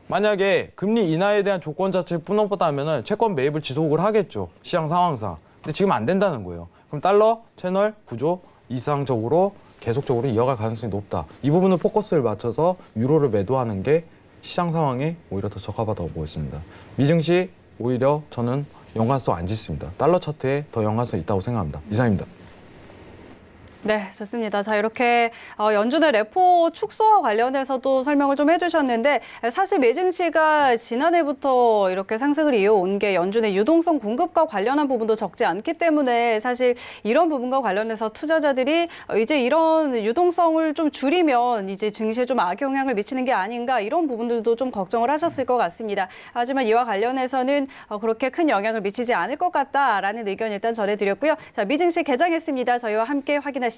만약에 금리 인하에 대한 조건 자체를 뿌넘었다면 채권 매입을 지속을 하겠죠. 시장 상황상. 근데 지금 안 된다는 거예요. 그럼 달러 채널 구조 이상적으로 계속적으로 이어갈 가능성이 높다. 이 부분을 포커스를 맞춰서 유로를 매도하는 게 시장 상황에 오히려 더 적합하다고 보겠습니다. 미증시 오히려 저는 연관성 안 짓습니다. 달러 차트에 더 연관성이 있다고 생각합니다. 이상입니다. 네, 좋습니다. 자, 이렇게 연준의 레포 축소와 관련해서도 설명을 좀 해주셨는데 사실 미증시가 지난해부터 이렇게 상승을 이어온 게 연준의 유동성 공급과 관련한 부분도 적지 않기 때문에 사실 이런 부분과 관련해서 투자자들이 이제 이런 유동성을 좀 줄이면 이제 증시에 좀 악영향을 미치는 게 아닌가 이런 부분들도 좀 걱정을 하셨을 것 같습니다. 하지만 이와 관련해서는 그렇게 큰 영향을 미치지 않을 것 같다라는 의견 일단 전해드렸고요. 자, 미증시 개장했습니다. 저희와 함께 확인하시죠.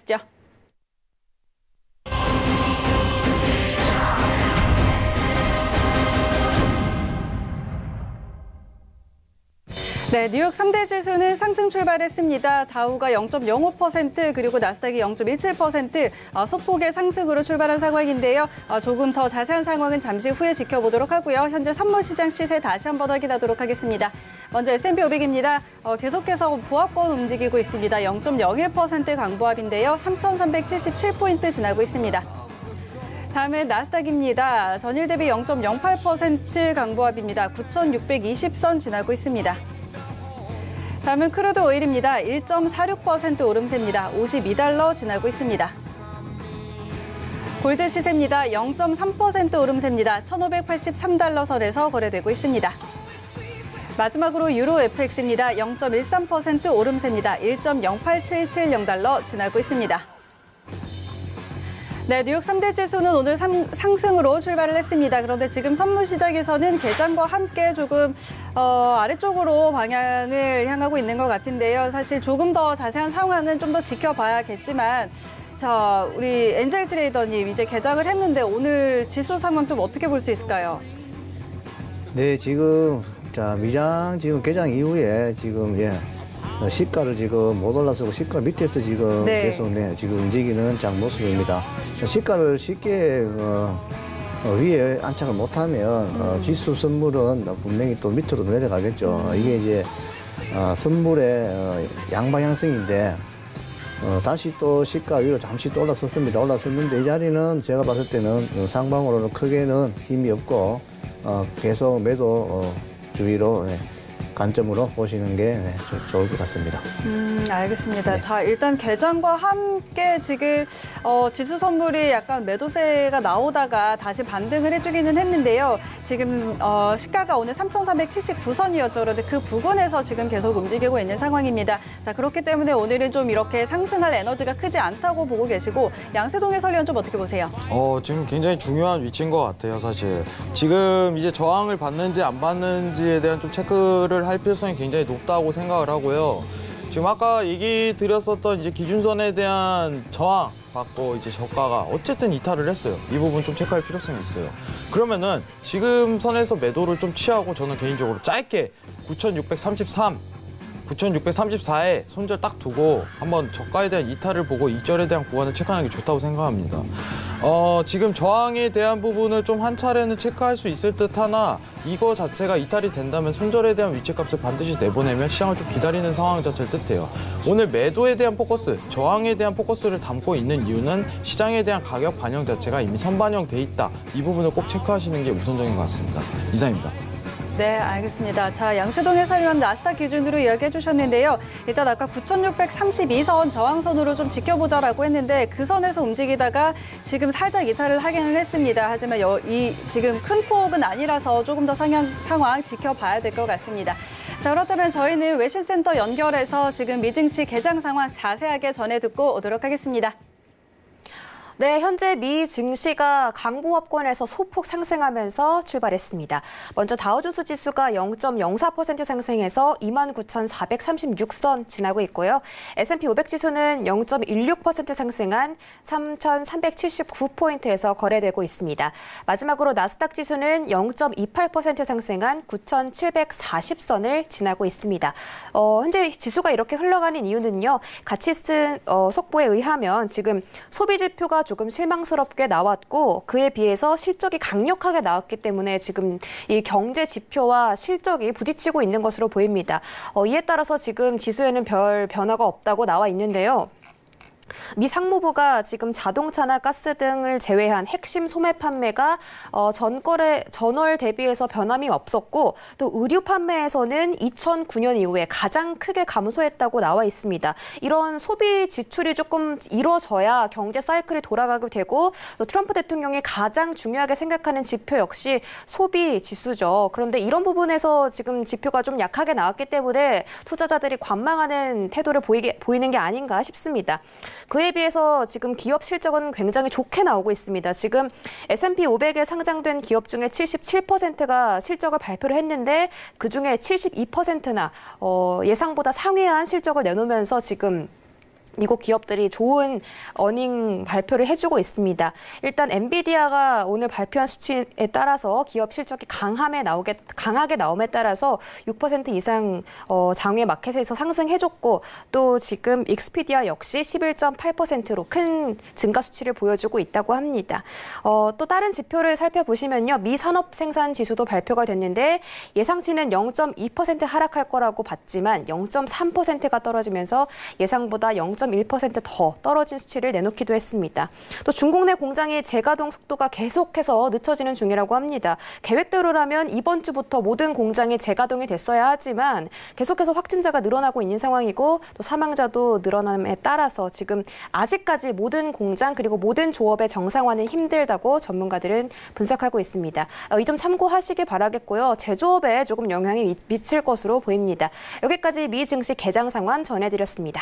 네, 뉴욕 3대 지수는 상승 출발했습니다. 다우가 0.05% 그리고 나스닥이 0.17% 소폭의 상승으로 출발한 상황인데요. 조금 더 자세한 상황은 잠시 후에 지켜보도록 하고요. 현재 선물시장 시세 다시 한번 확인하도록 하겠습니다. 먼저 S&P 500입니다. 계속해서 보합권 움직이고 있습니다. 0.01% 강보합인데요. 3,377포인트 지나고 있습니다. 다음은 나스닥입니다. 전일 대비 0.08% 강보합입니다. 9,620선 지나고 있습니다. 다음은 크루드 오일입니다. 1.46% 오름세입니다. 52달러 지나고 있습니다. 골드 시세입니다. 0.3% 오름세입니다. 1,583달러 선에서 거래되고 있습니다. 마지막으로 유로 FX입니다. 0.13% 오름세입니다. 1.08770달러 지나고 있습니다. 네, 뉴욕 3대 지수는 오늘 상승으로 출발을 했습니다. 그런데 지금 선물시장에서는 개장과 함께 조금 아래쪽으로 방향을 향하고 있는 것 같은데요. 사실 조금 더 자세한 상황은 좀 더 지켜봐야겠지만 자, 우리 엔젤 트레이더님 이제 개장을 했는데 오늘 지수 상황 좀 어떻게 볼 수 있을까요? 네, 지금 미장 지금 개장 이후에 지금 시가를 지금 못 올라서고 시가 밑에서 지금 계속 지금 움직이는 장 모습입니다. 시가를 쉽게 위에 안착을 못하면 지수 선물은 분명히 또 밑으로 내려가겠죠. 이게 이제 선물의 양방향성인데 다시 또 시가 위로 잠시 또 올라섰습니다. 올라섰는데 이 자리는 제가 봤을 때는 상방으로는 크게는 힘이 없고 계속 매도 주의로 관점으로 보시는 게 좋을 것 같습니다. 알겠습니다. 네. 자, 일단 개장과 함께 지금 지수 선물이 약간 매도세가 나오다가 다시 반등을 해주기는 했는데요. 지금 시가가 오늘 3,379선이었죠. 그런데 그 부근에서 지금 계속 움직이고 있는 상황입니다. 자, 그렇기 때문에 오늘은 좀 이렇게 상승할 에너지가 크지 않다고 보고 계시고 양세동 해설위원 좀 어떻게 보세요? 지금 굉장히 중요한 위치인 것 같아요, 사실. 지금 이제 저항을 받는지 안 받는지에 대한 좀 체크를 할 필요성이 굉장히 높다고 생각을 하고요. 지금 아까 얘기 드렸었던 이제 기준선에 대한 저항 받고 이제 저가가 어쨌든 이탈을 했어요. 이 부분 좀 체크할 필요성이 있어요. 그러면은 지금 선에서 매도를 좀 취하고 저는 개인적으로 짧게 9,634에 손절 딱 두고 한번 저가에 대한 이탈을 보고 이절에 대한 구간을 체크하는 게 좋다고 생각합니다. 지금 저항에 대한 부분을 좀 한 차례는 체크할 수 있을 듯 하나 이거 자체가 이탈이 된다면 손절에 대한 위치값을 반드시 내보내면 시장을 좀 기다리는 상황 자체를 뜻해요. 오늘 매도에 대한 포커스, 저항에 대한 포커스를 담고 있는 이유는 시장에 대한 가격 반영 자체가 이미 선반영돼 있다. 이 부분을 꼭 체크하시는 게 우선적인 것 같습니다. 이상입니다. 네, 알겠습니다. 자, 양세동 해설위원 나스닥 기준으로 이야기해 주셨는데요. 일단 아까 9,632선 저항선으로 좀 지켜보자라고 했는데 그 선에서 움직이다가 지금 살짝 이탈을 하기는 했습니다. 하지만 지금 큰 폭은 아니라서 조금 더 상황 지켜봐야 될 것 같습니다. 자, 그렇다면 저희는 외신센터 연결해서 지금 미증시 개장 상황 자세하게 전해 듣고 오도록 하겠습니다. 네, 현재 미 증시가 강보합권에서 소폭 상승하면서 출발했습니다. 먼저 다우존스 지수가 0.04% 상승해서 29,436선 지나고 있고요. S&P 500 지수는 0.16% 상승한 3,379포인트에서 거래되고 있습니다. 마지막으로 나스닥 지수는 0.28% 상승한 9,740선을 지나고 있습니다. 현재 지수가 이렇게 흘러가는 이유는요. 가치스 속보에 의하면 지금 소비 지표가 조금 실망스럽게 나왔고 그에 비해서 실적이 강력하게 나왔기 때문에 지금 이 경제 지표와 실적이 부딪히고 있는 것으로 보입니다. 이에 따라서 지금 지수에는 별 변화가 없다고 나와 있는데요. 미 상무부가 지금 자동차나 가스 등을 제외한 핵심 소매 판매가 전월 대비해서 변함이 없었고 또 의류 판매에서는 2009년 이후에 가장 크게 감소했다고 나와 있습니다. 이런 소비 지출이 조금 이루어져야 경제 사이클이 돌아가게 되고 또 트럼프 대통령이 가장 중요하게 생각하는 지표 역시 소비 지수죠. 그런데 이런 부분에서 지금 지표가 좀 약하게 나왔기 때문에 투자자들이 관망하는 태도를 보이는 게 아닌가 싶습니다. 그에 비해서 지금 기업 실적은 굉장히 좋게 나오고 있습니다. 지금 S&P 500에 상장된 기업 중에 77%가 실적을 발표를 했는데 그중에 72%나 예상보다 상회한 실적을 내놓으면서 지금 미국 기업들이 좋은 어닝 발표를 해주고 있습니다. 일단 엔비디아가 오늘 발표한 수치에 따라서 기업 실적이 강하게 나옴에 따라서 6% 이상 장외 마켓에서 상승해줬고 또 지금 익스피디아 역시 11.8%로 큰 증가 수치를 보여주고 있다고 합니다. 또 다른 지표를 살펴보시면요. 미 산업 생산 지수도 발표가 됐는데 예상치는 0.2% 하락할 거라고 봤지만 0.3%가 떨어지면서 예상보다 0.1% 더 떨어진 수치를 내놓기도 했습니다. 또 중국 내 공장의 재가동 속도가 계속해서 늦춰지는 중이라고 합니다. 계획대로라면 이번 주부터 모든 공장이 재가동이 됐어야 하지만 계속해서 확진자가 늘어나고 있는 상황이고 또 사망자도 늘어남에 따라서 지금 아직까지 모든 공장 그리고 모든 조업의 정상화는 힘들다고 전문가들은 분석하고 있습니다. 이 점 참고하시기 바라겠고요. 제조업에 조금 영향이 미칠 것으로 보입니다. 여기까지 미 증시 개장 상황 전해드렸습니다.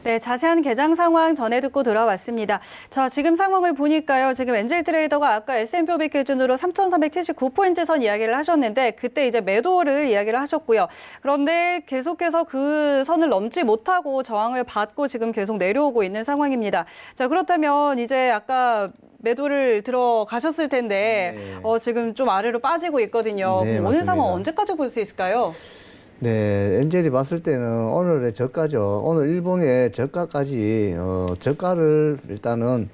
네, 자세한 개장 상황 전해 듣고 돌아왔습니다. 자, 지금 상황을 보니까요. 지금 엔젤 트레이더가 아까 S&P 500 기준으로 3,379포인트 선 이야기를 하셨는데 그때 이제 매도를 이야기를 하셨고요. 그런데 계속해서 그 선을 넘지 못하고 저항을 받고 지금 계속 내려오고 있는 상황입니다. 자, 그렇다면 이제 아까 매도를 들어가셨을 텐데 지금 좀 아래로 빠지고 있거든요. 네, 오늘 맞습니다. 상황 언제까지 볼 수 있을까요? 네, 엔젤이 봤을 때는 오늘의 저가죠. 오늘 일봉의 저가까지 저가를 일단은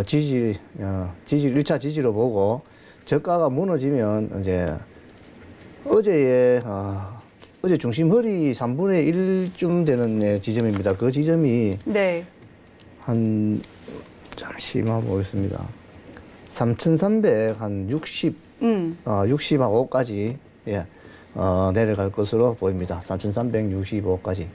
지지 1차 지지로 보고 저가가 무너지면 이제 어제 중심 허리 3분의 1쯤 되는 지점입니다. 그 지점이 네. 한 잠시만 보겠습니다. 3,360 65까지 내려갈 것으로 보입니다. 3,365까지.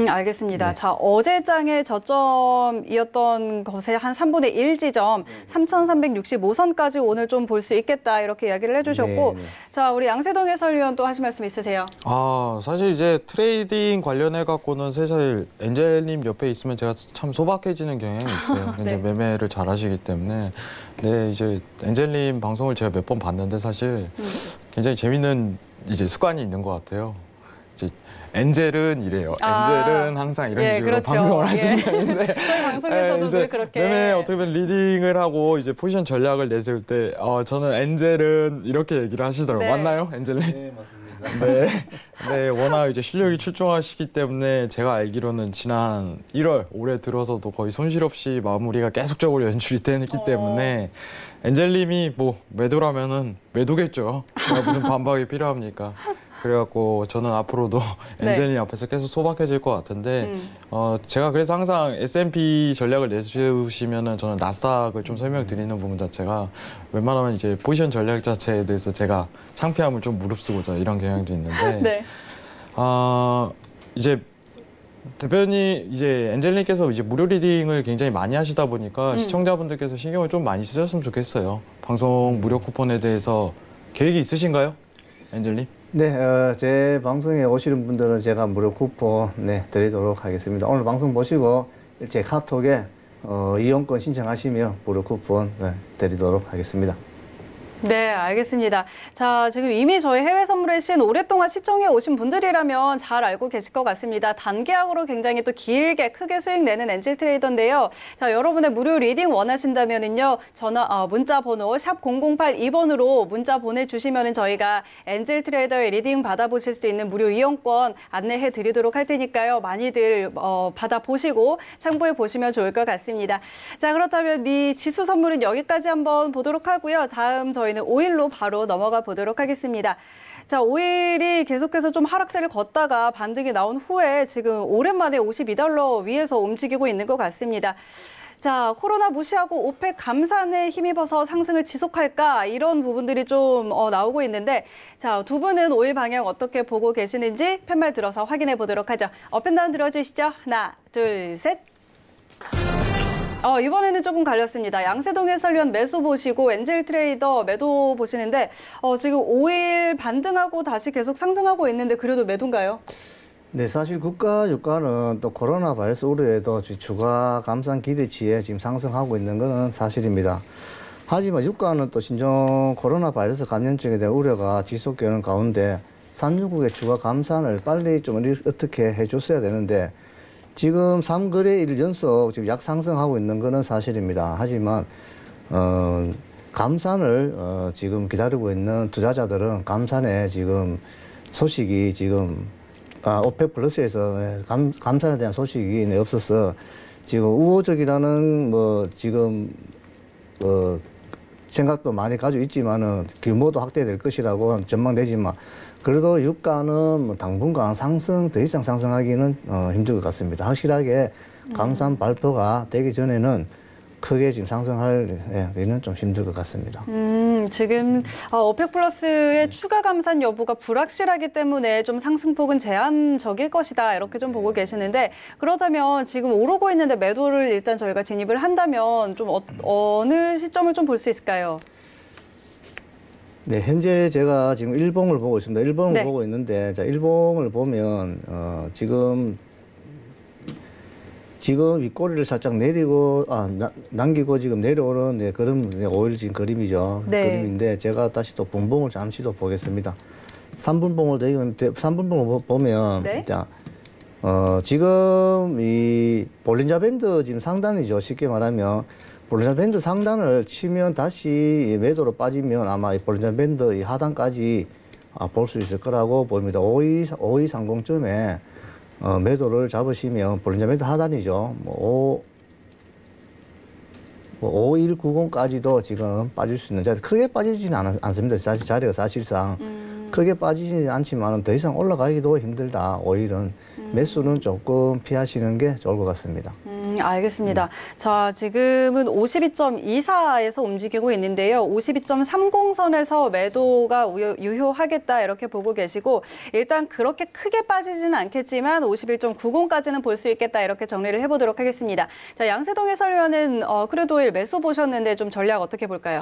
알겠습니다. 네. 자, 어제장의 저점이었던 것의 한 3분의 1 지점, 3,365선까지 오늘 좀 볼 수 있겠다 이렇게 이야기를 해주셨고, 네. 자, 우리 양세동 해설위원 또 하실 말씀 있으세요? 사실 이제 트레이딩 관련해 갖고는 사실 엔젤님 옆에 있으면 제가 참 소박해지는 경향이 있어요. 네. 이제 매매를 잘 하시기 때문에. 네, 이제 엔젤님 방송을 제가 몇 번 봤는데 사실 굉장히 재밌는 이제 습관이 있는 것 같아요. 이제 엔젤은 이래요. 엔젤은 항상 이런 식으로 그렇죠. 방송을 하시는 편인데 저희 방송에서도 늘 그렇게 매매 어떻게 보면 리딩을 하고 이제 포지션 전략을 내세울 때 저는 엔젤은 이렇게 얘기를 하시더라고요. 네. 맞나요, 엔젤님? 네, 맞습니다. 네, 워낙 이제 실력이 출중하시기 때문에 제가 알기로는 지난 1월 올해 들어서도 거의 손실 없이 마무리가 계속적으로 연출이 되기 때문에 엔젤님이 뭐 매도라면은 매도겠죠. 무슨 반박이 필요합니까? 그래갖고 저는 앞으로도 엔젤님 앞에서 계속 소박해질 것 같은데 제가 그래서 항상 S&P 전략을 내주시면은 저는 나스닥을 좀 설명드리는 부분 자체가 웬만하면 이제 포지션 전략 자체에 대해서 제가 창피함을 좀 무릅쓰고자 이런 경향도 있는데 네. 이제 대표님 이제 엔젤님께서 이제 무료 리딩을 굉장히 많이 하시다 보니까 시청자분들께서 신경을 좀 많이 쓰셨으면 좋겠어요. 방송 무료 쿠폰에 대해서 계획이 있으신가요, 엔젤님? 네, 제 방송에 오시는 분들은 제가 무료 쿠폰 드리도록 하겠습니다. 오늘 방송 보시고 제 카톡에 이용권 신청하시면 무료 쿠폰 드리도록 하겠습니다. 네, 알겠습니다. 자, 지금 이미 저희 해외 선물의 신 오랫동안 시청해 오신 분들이라면 잘 알고 계실 것 같습니다. 단계약으로 굉장히 또 길게 크게 수익 내는 엔젤 트레이더인데요. 자, 여러분의 무료 리딩 원하신다면은요, 문자 번호 샵 0082번으로 문자 보내주시면은 저희가 엔젤 트레이더의 리딩 받아보실 수 있는 무료 이용권 안내해 드리도록 할 테니까요. 많이들 받아보시고 참고해 보시면 좋을 것 같습니다. 자, 그렇다면 이 지수 선물은 여기까지 한번 보도록 하고요. 다음 저희는 오일로 바로 넘어가 보도록 하겠습니다. 자, 오일이 계속해서 좀 하락세를 걷다가 반등이 나온 후에 지금 오랜만에 52달러 위에서 움직이고 있는 것 같습니다. 자, 코로나 무시하고 오펙 감산에 힘입어서 상승을 지속할까 이런 부분들이 좀 나오고 있는데 자, 두 분은 오일 방향 어떻게 보고 계시는지 팻말 들어서 확인해 보도록 하죠. 업앤다운 들어주시죠. 하나, 둘, 셋. 이번에는 조금 갈렸습니다. 양세동 해설위원 매수 보시고 엔젤 트레이더 매도 보시는데 지금 5일 반등하고 다시 계속 상승하고 있는데 그래도 매도인가요? 네, 사실 국가 유가는 또 코로나 바이러스 우려에도 주가 감산 기대치에 지금 상승하고 있는 것은 사실입니다. 하지만 유가는 또 신종 코로나 바이러스 감염증에 대한 우려가 지속되는 가운데 산유국의 주가 감산을 빨리 좀 어떻게 해줬어야 되는데 지금 3거래일 연속 지금 약 상승하고 있는 것은 사실입니다. 하지만 감산을 지금 기다리고 있는 투자자들은 감산에 지금 소식이 지금 오펙 플러스에서 감산에 대한 소식이 없어서 지금 우호적이라는 지금 생각도 많이 가지고 있지만은 규모도 확대될 것이라고 전망되지만 그래도 유가는 당분간 더 이상 상승하기는 힘들 것 같습니다. 확실하게 감산 발표가 되기 전에는 크게 지금 상승할 일은 좀 힘들 것 같습니다. 지금 오펙 플러스의 추가 감산 여부가 불확실하기 때문에 좀 상승폭은 제한적일 것이다 이렇게 좀 보고 계시는데 그렇다면 지금 오르고 있는데 매도를 일단 저희가 진입을 한다면 좀 어느 시점을 좀 볼 수 있을까요? 네, 현재 제가 지금 일봉을 보고 있습니다. 일봉을 네. 보고 있는데, 자, 일봉을 보면, 지금 윗꼬리를 살짝 내리고, 남기고 지금 내려오는, 오일 지금 그림이죠. 네. 그림인데, 제가 다시 또 분봉을 잠시 더 보겠습니다. 3분봉을 보면, 네. 자, 지금 이 볼린저 밴드 지금 상단이죠. 쉽게 말하면. 볼린저 밴드 상단을 치면 다시 매도로 빠지면 아마 이 볼린저 밴드 이 하단까지 볼 수 있을 거라고 보입니다. 5230점에 매도를 잡으시면 볼린저 밴드 하단이죠. 5190까지도 지금 빠질 수 있는 자리, 크게 빠지지는 않습니다. 사실 자리가 사실상 크게 빠지지는 않지만 더 이상 올라가기도 힘들다. 오일은 매수는 조금 피하시는 게 좋을 것 같습니다. 알겠습니다. 자, 지금은 52.24에서 움직이고 있는데요. 52.30선에서 매도가 유효하겠다 이렇게 보고 계시고 일단 그렇게 크게 빠지지는 않겠지만 51.90까지는 볼 수 있겠다 이렇게 정리를 해보도록 하겠습니다. 자, 양세동 해설위원은 크루드오일 매수 보셨는데 좀 전략 어떻게 볼까요?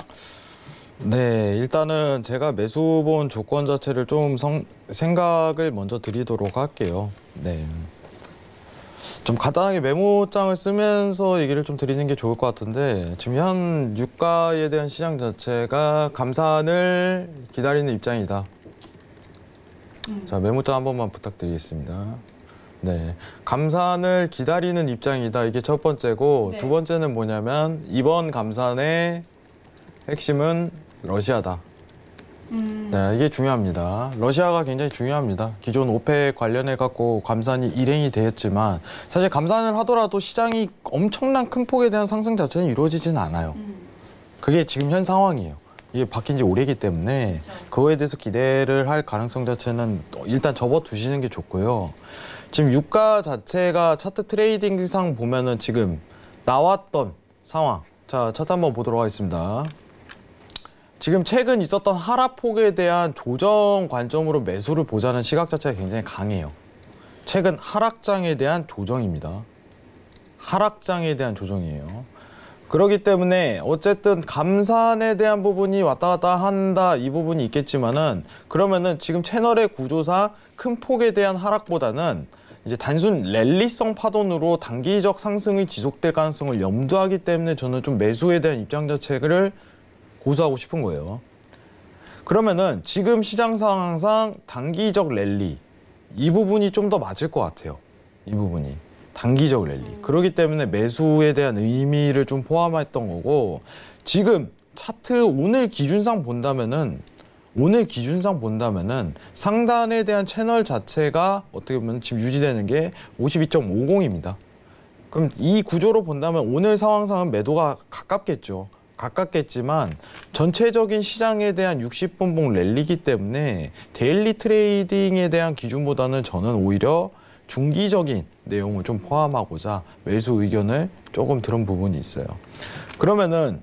네, 일단은 제가 매수 본 조건 자체를 좀 생각을 먼저 드리도록 할게요. 네. 좀 간단하게 메모장을 쓰면서 얘기를 좀 드리는 게 좋을 것 같은데 지금 현 유가에 대한 시장 자체가 감산을 기다리는 입장이다. 자, 메모장 한 번만 부탁드리겠습니다. 네, 감산을 기다리는 입장이다. 이게 첫 번째고 네. 두 번째는 뭐냐면 이번 감산의 핵심은 러시아다. 네, 이게 중요합니다. 러시아가 굉장히 중요합니다. 기존 오펙 관련해 갖고 감산이 일행이 되었지만 사실 감산을 하더라도 시장이 엄청난 큰 폭에 대한 상승 자체는 이루어지진 않아요. 그게 지금 현 상황이에요. 이게 바뀐 지 오래기 때문에 그거에 대해서 기대를 할 가능성 자체는 일단 접어두시는 게 좋고요. 지금 유가 자체가 차트 트레이딩상 보면은 지금 나왔던 상황. 자, 차트 한번 보도록 하겠습니다. 지금 최근 있었던 하락폭에 대한 조정 관점으로 매수를 보자는 시각 자체가 굉장히 강해요. 최근 하락장에 대한 조정입니다. 하락장에 대한 조정이에요. 그렇기 때문에 어쨌든 감산에 대한 부분이 왔다 갔다 한다 이 부분이 있겠지만은 그러면은 지금 채널의 구조상 큰 폭에 대한 하락보다는 이제 단순 랠리성 파동으로 단기적 상승이 지속될 가능성을 염두하기 때문에 저는 좀 매수에 대한 입장 자체를 고수하고 싶은 거예요. 그러면은 지금 시장 상황상 단기적 랠리 이 부분이 좀 더 맞을 것 같아요. 이 부분이 단기적 랠리. 그렇기 때문에 매수에 대한 의미를 좀 포함했던 거고, 지금 차트 오늘 기준상 본다면은 상단에 대한 채널 자체가 어떻게 보면 지금 유지되는 게 52.50입니다. 그럼 이 구조로 본다면 오늘 상황상은 매도가 가깝겠지만 전체적인 시장에 대한 60분봉 랠리이기 때문에 데일리 트레이딩에 대한 기준보다는 저는 오히려 중기적인 내용을 좀 포함하고자 매수 의견을 조금 들은 부분이 있어요. 그러면은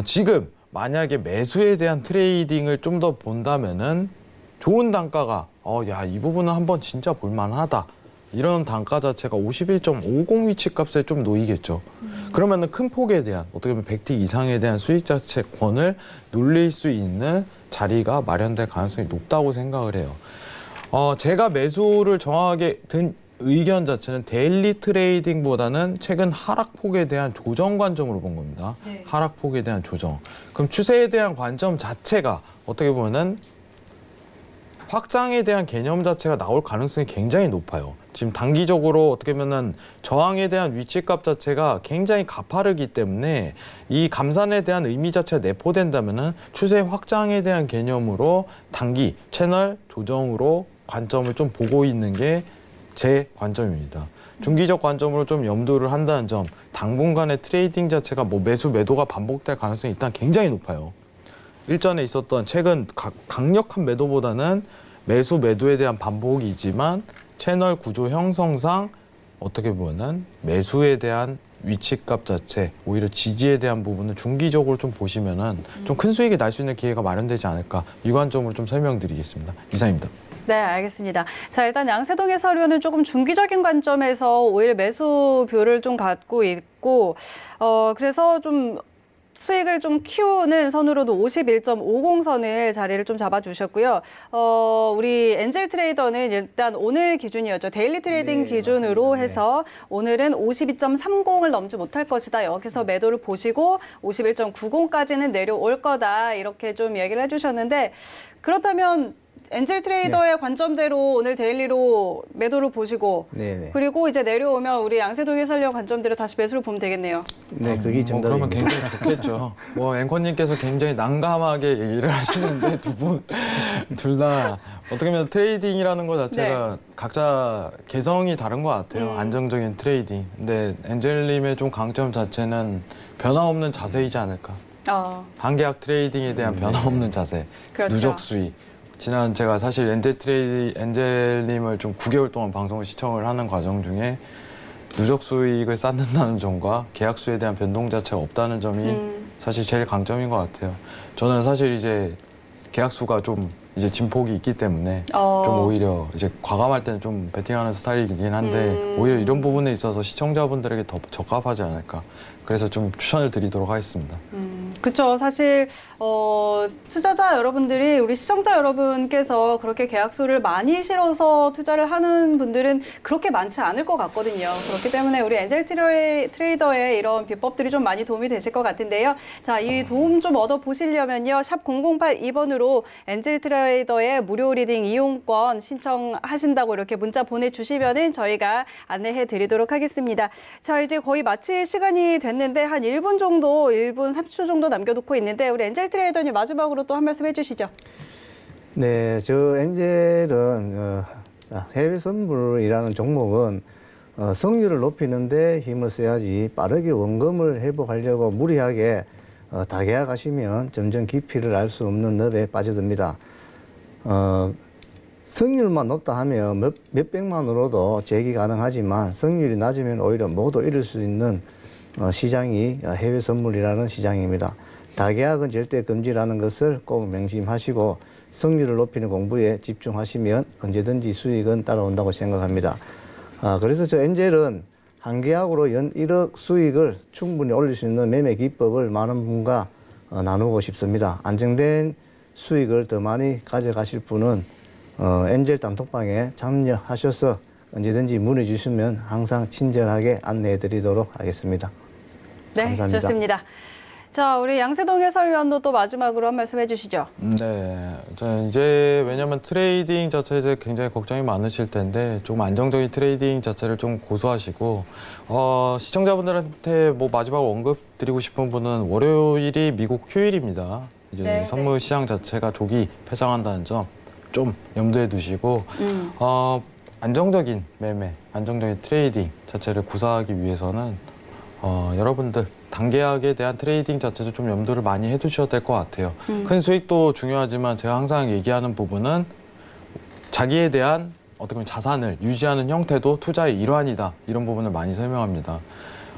지금 만약에 매수에 대한 트레이딩을 좀 더 본다면은 좋은 단가가 야, 이 부분은 한번 진짜 볼만하다. 이런 단가 자체가 51.50 위치값에 좀 놓이겠죠. 그러면은 큰 폭에 대한 어떻게 보면 100티 이상에 대한 수익 자체권을 눌릴 수 있는 자리가 마련될 가능성이 높다고 생각을 해요. 제가 매수를 정확하게 든 의견 자체는 데일리 트레이딩보다는 최근 하락폭에 대한 조정 관점으로 본 겁니다. 네. 하락폭에 대한 조정. 그럼 추세에 대한 관점 자체가 어떻게 보면은 확장에 대한 개념 자체가 나올 가능성이 굉장히 높아요. 지금 단기적으로 어떻게 보면은 저항에 대한 위치값 자체가 굉장히 가파르기 때문에 이 감산에 대한 의미 자체가 내포된다면은 추세 확장에 대한 개념으로 단기 채널 조정으로 관점을 좀 보고 있는 게 제 관점입니다. 중기적 관점으로 좀 염두를 한다는 점, 당분간의 트레이딩 자체가 뭐 매수 매도가 반복될 가능성이 일단 굉장히 높아요. 일전에 있었던 최근 강력한 매도보다는 매수 매도에 대한 반복이지만 채널 구조 형성상 어떻게 보면 매수에 대한 위치값 자체, 오히려 지지에 대한 부분은 중기적으로 좀 보시면은 좀 큰 수익이 날 수 있는 기회가 마련되지 않을까, 이 관점으로 좀 설명드리겠습니다. 이상입니다. 네, 알겠습니다. 자, 일단 양세동 해설위원은 조금 중기적인 관점에서 오히려 매수표를 좀 갖고 있고, 그래서 좀 수익을 좀 키우는 선으로도 51.50선을 자리를 좀 잡아주셨고요. 우리 엔젤 트레이더는 일단 오늘 기준이었죠. 데일리 트레이딩 네, 기준으로 맞습니다. 해서 오늘은 52.30을 넘지 못할 것이다. 여기서 매도를 보시고 51.90까지는 내려올 거다. 이렇게 좀 얘기를 해주셨는데, 그렇다면 엔젤 트레이더의 관점대로 오늘 데일리로 매도를 보시고, 그리고 이제 내려오면 우리 양세동 해설위원 관점대로 다시 매수를 보면 되겠네요. 네, 그게 정답입니다. 그러면 굉장히 좋겠죠. 뭐 앵커님께서 굉장히 난감하게 얘기를 하시는데 두 분 둘 다 어떻게 보면 트레이딩이라는 것 자체가 각자 개성이 다른 것 같아요. 안정적인 트레이딩. 근데 엔젤님의 좀 강점 자체는 변화없는 자세이지 않을까. 단계약 트레이딩에 대한 변화없는 자세, 그렇죠. 누적 수익. 지난 제가 사실 엔젤님을 좀 9개월 동안 방송을 시청을 하는 과정 중에 누적 수익을 쌓는다는 점과 계약수에 대한 변동 자체가 없다는 점이 사실 제일 강점인 것 같아요. 저는 사실 이제 계약수가 좀 이제 진폭이 있기 때문에 좀 오히려 이제 과감할 때는 좀 베팅하는 스타일이긴 한데 오히려 이런 부분에 있어서 시청자분들에게 더 적합하지 않을까. 그래서 좀 추천을 드리도록 하겠습니다. 그렇죠. 사실 투자자 여러분들이, 우리 시청자 여러분께서 그렇게 계약수를 많이 실어서 투자를 하는 분들은 그렇게 많지 않을 것 같거든요. 그렇기 때문에 우리 엔젤 트레이더의 이런 비법들이 좀 많이 도움이 되실 것 같은데요. 자, 이 도움 좀 얻어보시려면요. 샵 0082번으로 엔젤 트레이더의 무료 리딩 이용권 신청하신다고 이렇게 문자 보내주시면은 저희가 안내해 드리도록 하겠습니다. 자, 이제 거의 마칠 시간이 됐는데 한 1분 정도, 1분 30초 정도 남겨놓고 있는데 우리 엔젤 트레이더님 마지막으로 또 한 말씀 해주시죠. 네, 저 엔젤은 해외 선물이라는 종목은 성률을 높이는데 힘을 써야지 빠르게 원금을 회복하려고 무리하게 다계약하시면 점점 깊이를 알 수 없는 늪에 빠져듭니다. 성률만 높다 하면 몇백만으로도 재기 가능하지만 성률이 낮으면 오히려 모두 잃을 수 있는 시장이 해외 선물이라는 시장입니다. 다계약은 절대 금지라는 것을 꼭 명심하시고 성률을 높이는 공부에 집중하시면 언제든지 수익은 따라온다고 생각합니다. 그래서 저 엔젤은 한 계약으로 연 1억 수익을 충분히 올릴 수 있는 매매 기법을 많은 분과 나누고 싶습니다. 안정된 수익을 더 많이 가져가실 분은 엔젤 단톡방에 참여하셔서 언제든지 문의 주시면 항상 친절하게 안내해 드리도록 하겠습니다. 네, 감사합니다. 좋습니다. 자, 우리 양세동 해설위원도 또 마지막으로 한 말씀 해주시죠. 네, 이제 왜냐하면 트레이딩 자체에 굉장히 걱정이 많으실 텐데 조금 안정적인 트레이딩 자체를 좀 고수하시고 시청자분들한테 뭐 마지막으로 언급드리고 싶은 분은 월요일이 미국 휴일입니다. 이제 네. 선물 시장 자체가 조기 폐장한다는 점 좀 염두에 두시고 안정적인 매매, 안정적인 트레이딩 자체를 구사하기 위해서는 여러분들 단계약에 대한 트레이딩 자체도 좀 염두를 많이 해두셔야 될 것 같아요. 큰 수익도 중요하지만 제가 항상 얘기하는 부분은 자기에 대한 어떻게 보면 자산을 유지하는 형태도 투자의 일환이다. 이런 부분을 많이 설명합니다.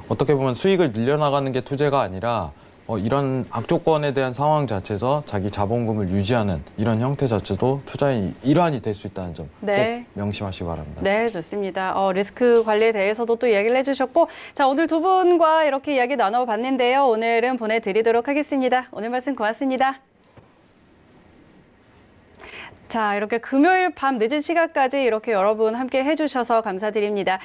어떻게 보면 수익을 늘려나가는 게 투자가 아니라 이런 악조건에 대한 상황 자체에서 자기 자본금을 유지하는 이런 형태 자체도 투자의 일환이 될 수 있다는 점 꼭 네. 명심하시기 바랍니다. 네, 좋습니다. 리스크 관리에 대해서도 또 이야기를 해주셨고, 자, 오늘 두 분과 이렇게 이야기 나눠봤는데요. 오늘은 보내드리도록 하겠습니다. 오늘 말씀 고맙습니다. 자, 이렇게 금요일 밤 늦은 시간까지 이렇게 여러분 함께 해주셔서 감사드립니다.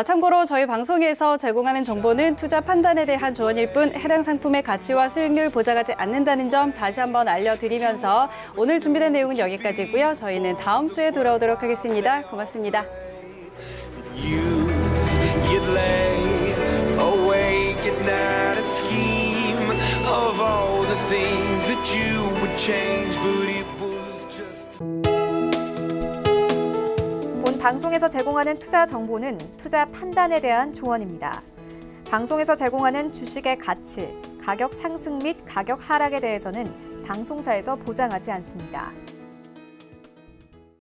참고로 저희 방송에서 제공하는 정보는 투자 판단에 대한 조언일 뿐 해당 상품의 가치와 수익률 보장하지 않는다는 점 다시 한번 알려드리면서 오늘 준비된 내용은 여기까지고요. 저희는 다음 주에 돌아오도록 하겠습니다. 고맙습니다. You'd lay awake at night and scheme of all the things that you would change, but it was just. 본 방송에서 제공하는 투자 정보는 투자 판단에 대한 조언입니다. 방송에서 제공하는 주식의 가치, 가격 상승 및 가격 하락에 대해서는 방송사에서 보장하지 않습니다.